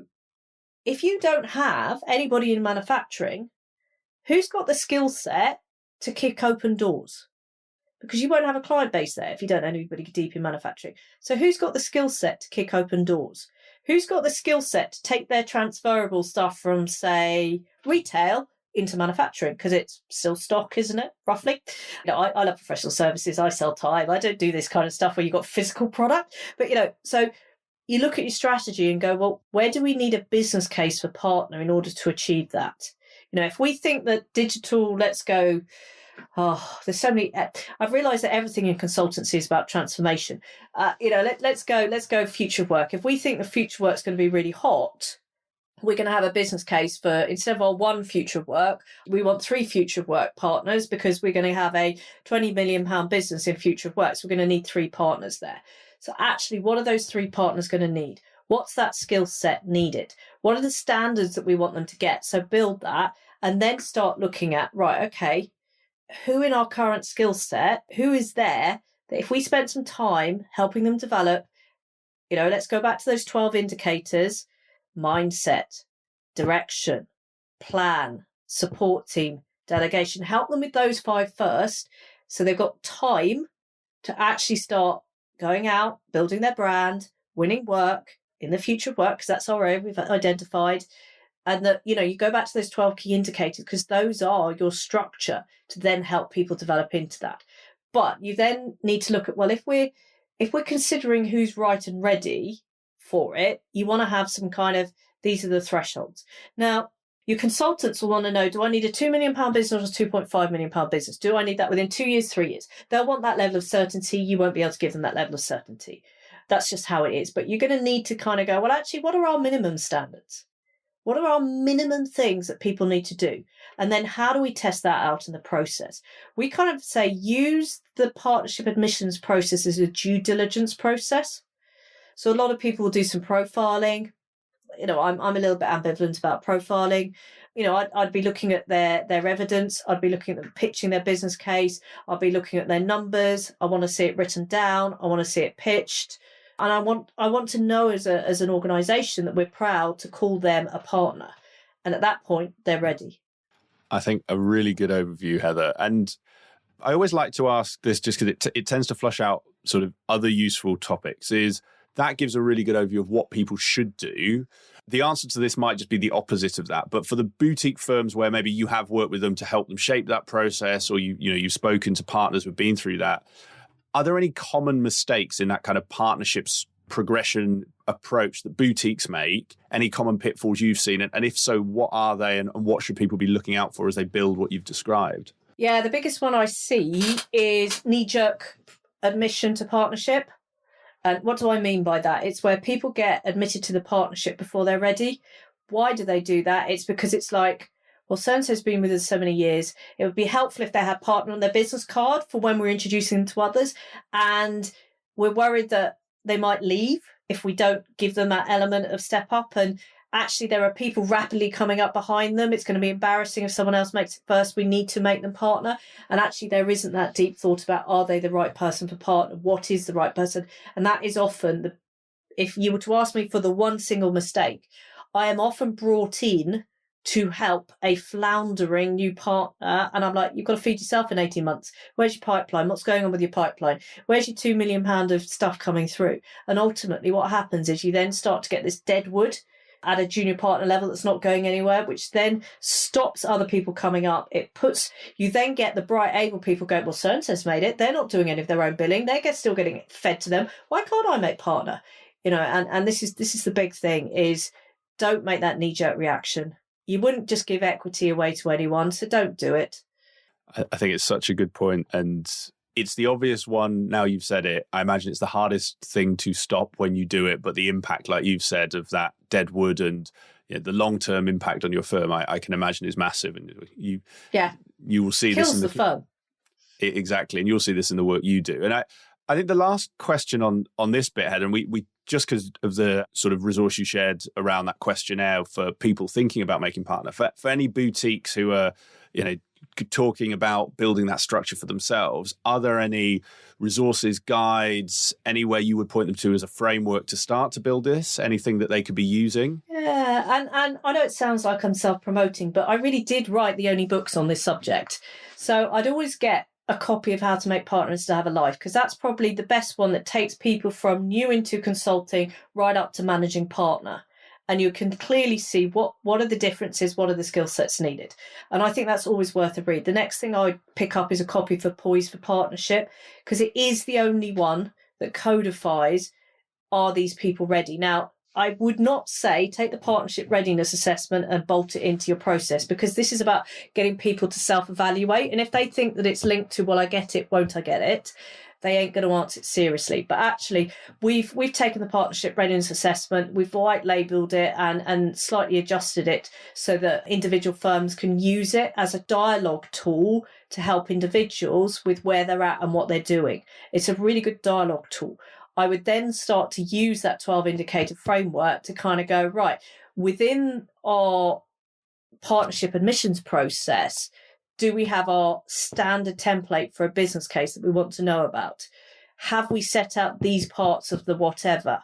F: if you don't have anybody in manufacturing, who's got the skill set to kick open doors? Because you won't have a client base there if you don't know anybody deep in manufacturing. So who's got the skill set to kick open doors? Who's got the skill set to take their transferable stuff from, say, retail into manufacturing? Because it's still stock, isn't it, roughly? I love professional services. I sell time. I don't do this kind of stuff where you've got physical product. But, so you look at your strategy and go, well, where do we need a business case for partner in order to achieve that? If we think that digital, let's go, there's so many, I've realised that everything in consultancy is about transformation. Let's go future work. If we think the future work is going to be really hot, we're going to have a business case for, instead of our one future work, we want 3 future work partners because we're going to have a £20 million business in future work. So we're going to need 3 partners there. So actually, what are those 3 partners going to need? What's that skill set needed? What are the standards that we want them to get? So build that and then start looking at, right, okay, who in our current skill set, who is there that if we spent some time helping them develop, let's go back to those 12 indicators: mindset, direction, plan, support team, delegation. Help them with those 5 first so they've got time to actually start going out, building their brand, winning work in the future work, because that's our area we've identified. And that, you go back to those 12 key indicators because those are your structure to then help people develop into that. But you then need to look at, well, if we're considering who's right and ready for it, you want to have some kind of, these are the thresholds. Now, your consultants will want to know, do I need a £2 million business or a £2.5 million business? Do I need that within 2 years, 3 years? They'll want that level of certainty. You won't be able to give them that level of certainty. That's just how it is. But you're going to need to kind of go, well, actually, what are our minimum standards? What are our minimum things that people need to do? And then how do we test that out in the process? We kind of say use the partnership admissions process as a due diligence process. So a lot of people will do some profiling. I'm a little bit ambivalent about profiling. I'd be looking at their evidence. I'd be looking at them pitching their business case. I'd be looking at their numbers. I want to see it written down. I want to see it pitched. And I want to know as an organisation that we're proud to call them a partner. And at that point, they're ready.
A: I think a really good overview, Heather. And I always like to ask this just because it tends to flush out sort of other useful topics, is that gives a really good overview of what people should do. The answer to this might just be the opposite of that. But for the boutique firms where maybe you have worked with them to help them shape that process, or you've spoken to partners who've been through that, are there any common mistakes in that kind of partnerships progression approach that boutiques make? Any common pitfalls you've seen? And if so, what are they, and what should people be looking out for as they build what you've described?
F: Yeah, the biggest one I see is knee-jerk admission to partnership. And what do I mean by that? It's where people get admitted to the partnership before they're ready. Why do they do that? It's because it's like, well, so-and-so's been with us so many years. It would be helpful if they had partner on their business card for when we're introducing them to others. And we're worried that they might leave if we don't give them that element of step up. And actually, there are people rapidly coming up behind them. It's going to be embarrassing if someone else makes it first. We need to make them partner. And actually, there isn't that deep thought about, are they the right person for partner? What is the right person? And that is often, if you were to ask me for the one single mistake, I am often brought in to help a floundering new partner. And I'm like, you've got to feed yourself in 18 months. Where's your pipeline? What's going on with your pipeline? Where's your £2 million of stuff coming through? And ultimately what happens is you then start to get this dead wood at a junior partner level that's not going anywhere, which then stops other people coming up. You then get the bright, able people going, well, so-and-so's made it. They're not doing any of their own billing. They're still getting it fed to them. Why can't I make partner? And this is the big thing is, don't make that knee-jerk reaction. You wouldn't just give equity away to anyone, so don't do it.
A: I think it's such a good point, and it's the obvious one. Now you've said it, I imagine it's the hardest thing to stop when you do it, but the impact, like you've said, of that dead wood and the long-term impact on your firm, I can imagine is massive. And you will see
F: Kills
A: this in
F: the firm.
A: Exactly, and you'll see this in the work you do. And I think the last question on this bit, Heather, and we just because of the sort of resource you shared around that questionnaire for people thinking about making partner, for any boutiques who are, talking about building that structure for themselves, are there any resources, guides, anywhere you would point them to as a framework to start to build this? Anything that they could be using?
F: Yeah, and I know it sounds like I'm self-promoting, but I really did write the only books on this subject. So I'd always get a copy of How to Make Partners to Have a Life, because that's probably the best one that takes people from new into consulting right up to managing partner. And you can clearly see what are the differences, what are the skill sets needed. And I think that's always worth a read. The next thing I would pick up is a copy for Poised for Partnership, because it is the only one that codifies, are these people ready? Now, I would not say take the partnership readiness assessment and bolt it into your process, because this is about getting people to self-evaluate. And if they think that it's linked to, well, I get it, won't I get it, they ain't going to answer it seriously. But actually, we've taken the partnership readiness assessment, we've white labelled it and slightly adjusted it so that individual firms can use it as a dialogue tool to help individuals with where they're at and what they're doing. It's a really good dialogue tool. I would then start to use that 12 indicator framework to kind of go, right, within our partnership admissions process, do we have our standard template for a business case that we want to know about? Have we set out these parts of the whatever?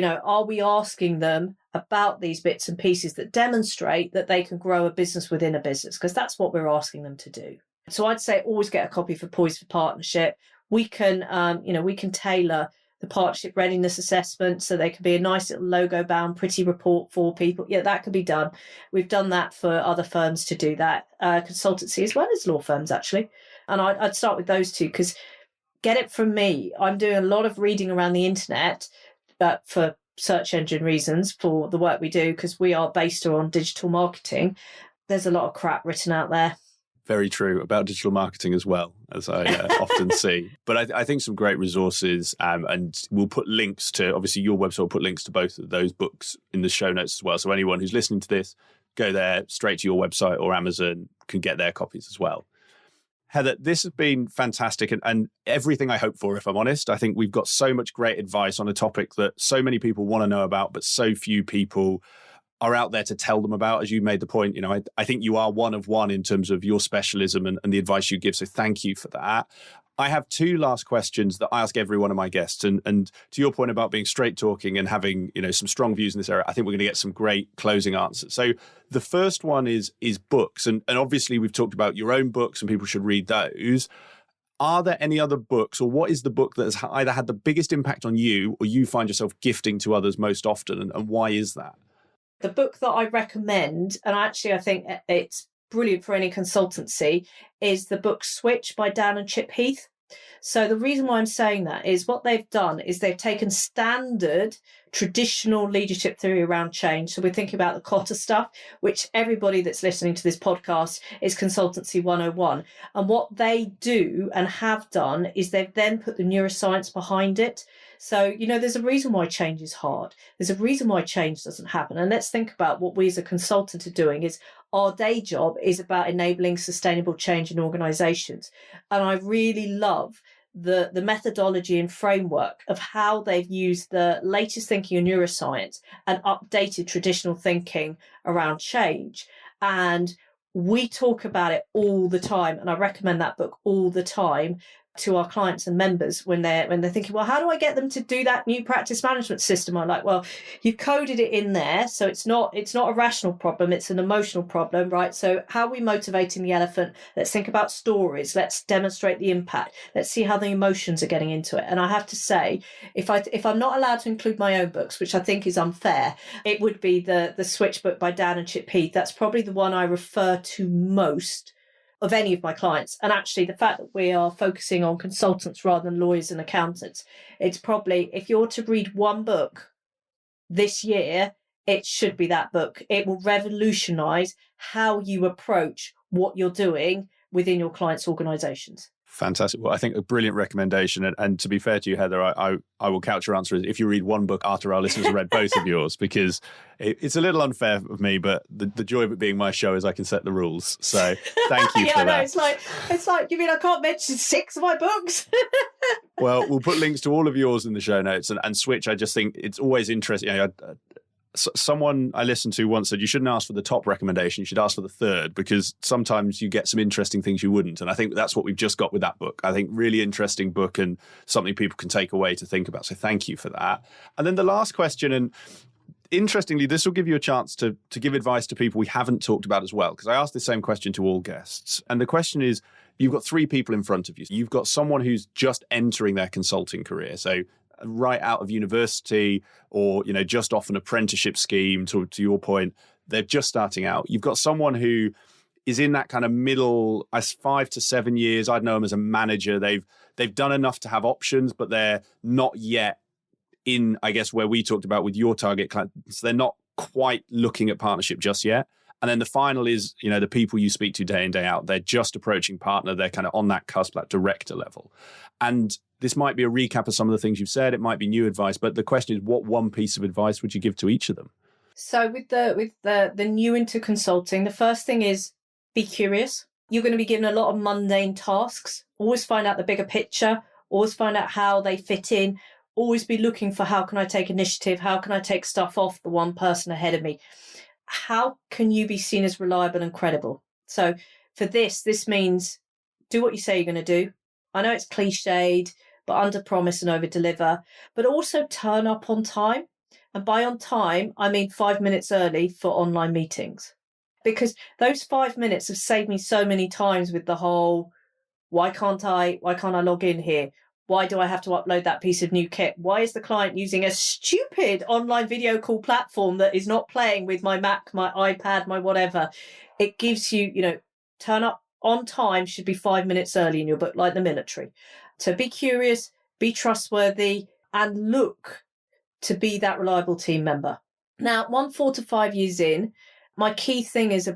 F: Are we asking them about these bits and pieces that demonstrate that they can grow a business within a business? Because that's what we're asking them to do. So I'd say always get a copy for Poised for Partnership. We can tailor the partnership readiness assessment so they can be a nice little logo bound, pretty report for people. Yeah, that could be done. We've done that for other firms to do that, consultancy as well as law firms, actually. And I'd start with those two, because get it from me. I'm doing a lot of reading around the internet for search engine reasons for the work we do, because we are based on digital marketing. There's a lot of crap written out there.
A: Very true about digital marketing as well, as I often see. But I think some great resources, and we'll put links to, obviously your website will put links to both of those books in the show notes as well. So anyone who's listening to this, go there straight to your website or Amazon, can get their copies as well. Heather, this has been fantastic and everything I hope for, if I'm honest. I think we've got so much great advice on a topic that so many people want to know about, but so few people are out there to tell them about. As you made the point, I think you are one of one in terms of your specialism and the advice you give. So thank you for that. I have two last questions that I ask every one of my guests. And to your point about being straight talking and having, some strong views in this area, I think we're going to get some great closing answers. So the first one is books. And obviously we've talked about your own books and people should read those. Are there any other books, or what is the book that has either had the biggest impact on you or you find yourself gifting to others most often? And why is that?
F: The book that I recommend, and actually I think it's brilliant for any consultancy, is the book Switch by Dan and Chip Heath. So the reason why I'm saying that is what they've done is they've taken standard traditional leadership theory around change. So we're thinking about the Kotter stuff, which everybody that's listening to this podcast is Consultancy 101. And what they do and have done is they've then put the neuroscience behind it. So, there's a reason why change is hard. There's a reason why change doesn't happen. And let's think about what we as a consultant are doing is our day job is about enabling sustainable change in organizations. And I really love the methodology and framework of how they've used the latest thinking in neuroscience and updated traditional thinking around change. And we talk about it all the time. And I recommend that book all the time to our clients and members when they're thinking, well, how do I get them to do that new practice management system? I'm like, well, you coded it in there, so it's not a rational problem, it's an emotional problem, right? So how are we motivating the elephant? Let's think about stories. Let's demonstrate the impact. Let's see how the emotions are getting into it. And I have to say, if I'm not allowed to include my own books, which I think is unfair, it would be the Switch book by Dan and Chip Heath. That's probably the one I refer to most of any of my clients. And actually the fact that we are focusing on consultants rather than lawyers and accountants, it's probably, if you're to read one book this year, it should be that book. It will revolutionize how you approach what you're doing within your clients' organizations.
A: Fantastic. Well, I think a brilliant recommendation. And to be fair to you, Heather, I will couch your answer as if you read one book after our listeners have read both of yours, because it's a little unfair of me, but the joy of it being my show is I can set the rules. So thank you for that.
F: It's like, you mean I can't mention 6 of my books?
A: Well, we'll put links to all of yours in the show notes. And Switch, I just think it's always interesting. Someone I listened to once said you shouldn't ask for the top recommendation, you should ask for the third, because sometimes you get some interesting things you wouldn't. And I think that's what we've just got with that book. I think really interesting book and something people can take away to think about. So thank you for that. And then the last question, and interestingly, this will give you a chance to give advice to people we haven't talked about as well, because I asked the same question to all guests. And the question is, you've got 3 people in front of you. You've got someone who's just entering their consulting career. So right out of university or, just off an apprenticeship scheme, to your point, they're just starting out. You've got someone who is in that kind of middle, as 5 to 7 years. I'd know them as a manager. They've done enough to have options, but they're not yet in, I guess, where we talked about with your target client. So they're not quite looking at partnership just yet. And then the final is, the people you speak to day in, day out, they're just approaching partner. They're kind of on that cusp, that director level. And this might be a recap of some of the things you've said. It might be new advice, but the question is, what one piece of advice would you give to each of them?
F: So with the new into consulting, the first thing is be curious. You're going to be given a lot of mundane tasks. Always find out the bigger picture. Always find out how they fit in. Always be looking for, how can I take initiative? How can I take stuff off the one person ahead of me? How can you be seen as reliable and credible? So for this means do what you say you're going to do. I know it's cliched, but under promise and over deliver, but also turn up on time. And by on time, I mean 5 minutes early for online meetings, because those 5 minutes have saved me so many times with the whole, why can't I log in here? Why do I have to upload that piece of new kit? Why is the client using a stupid online video call platform that is not playing with my Mac, my iPad, my whatever? It gives you, turn up on time should be 5 minutes early in your book, like the military. So be curious, be trustworthy, and look to be that reliable team member. Now, 4 to 5 years in, my key thing is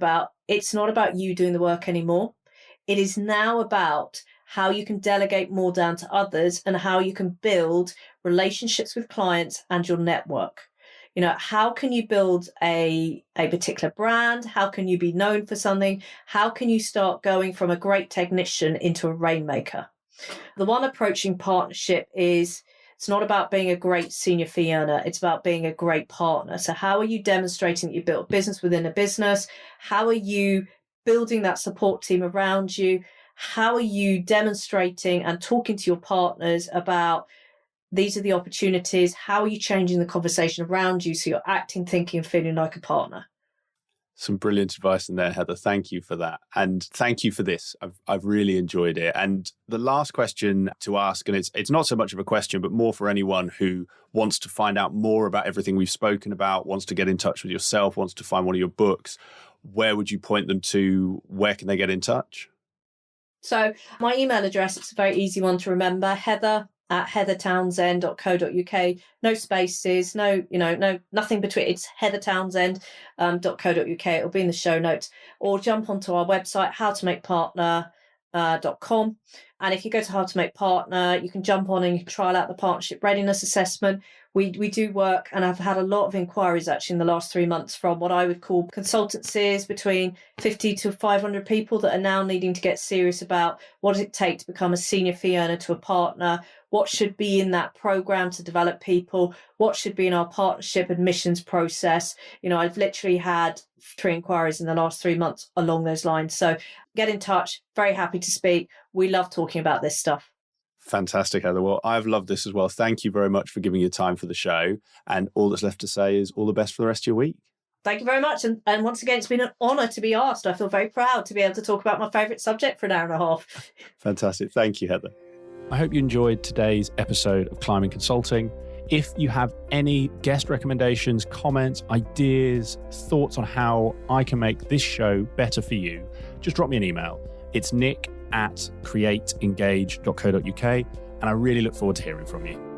F: it's not about you doing the work anymore. It is now about how you can delegate more down to others and how you can build relationships with clients and your network. How can you build a particular brand? How can you be known for something? How can you start going from a great technician into a rainmaker? The one approaching partnership is, it's not about being a great senior fee earner. It's about being a great partner. So how are you demonstrating that you built business within a business? How are you building that support team around you? How are you demonstrating and talking to your partners about, these are the opportunities? How are you changing the conversation around you so you're acting, thinking, and feeling like a partner?
A: Some brilliant advice in there, Heather. Thank you for that. And thank you for this. I've really enjoyed it. And the last question to ask, and it's not so much of a question, but more for anyone who wants to find out more about everything we've spoken about, wants to get in touch with yourself, wants to find one of your books, where would you point them to? Where can they get in touch?
F: So my email address, it's a very easy one to remember, heather@heathertownsend.co.uk. No spaces, nothing between. It's heathertownsend.co.uk. It'll be in the show notes. Or jump onto our website, howtomakepartner.com. And if you go to How to Make Partner, you can jump on and you can trial out the partnership readiness assessment. We do work, and I've had a lot of inquiries actually in the last 3 months from what I would call consultancies between 50 to 500 people that are now needing to get serious about what does it take to become a senior fee earner to a partner, what should be in that program to develop people, what should be in our partnership admissions process. I've literally had 3 inquiries in the last 3 months along those lines. So get in touch. Very happy to speak. We love talking about this stuff.
A: Fantastic, Heather. Well, I've loved this as well. Thank you very much for giving your time for the show. And all that's left to say is all the best for the rest of your week.
F: Thank you very much. And once again, it's been an honour to be asked. I feel very proud to be able to talk about my favourite subject for an hour and a half.
A: Fantastic. Thank you, Heather. I hope you enjoyed today's episode of Climbing Consulting. If you have any guest recommendations, comments, ideas, thoughts on how I can make this show better for you, just drop me an email. It's nick@createengage.co.uk, and I really look forward to hearing from you.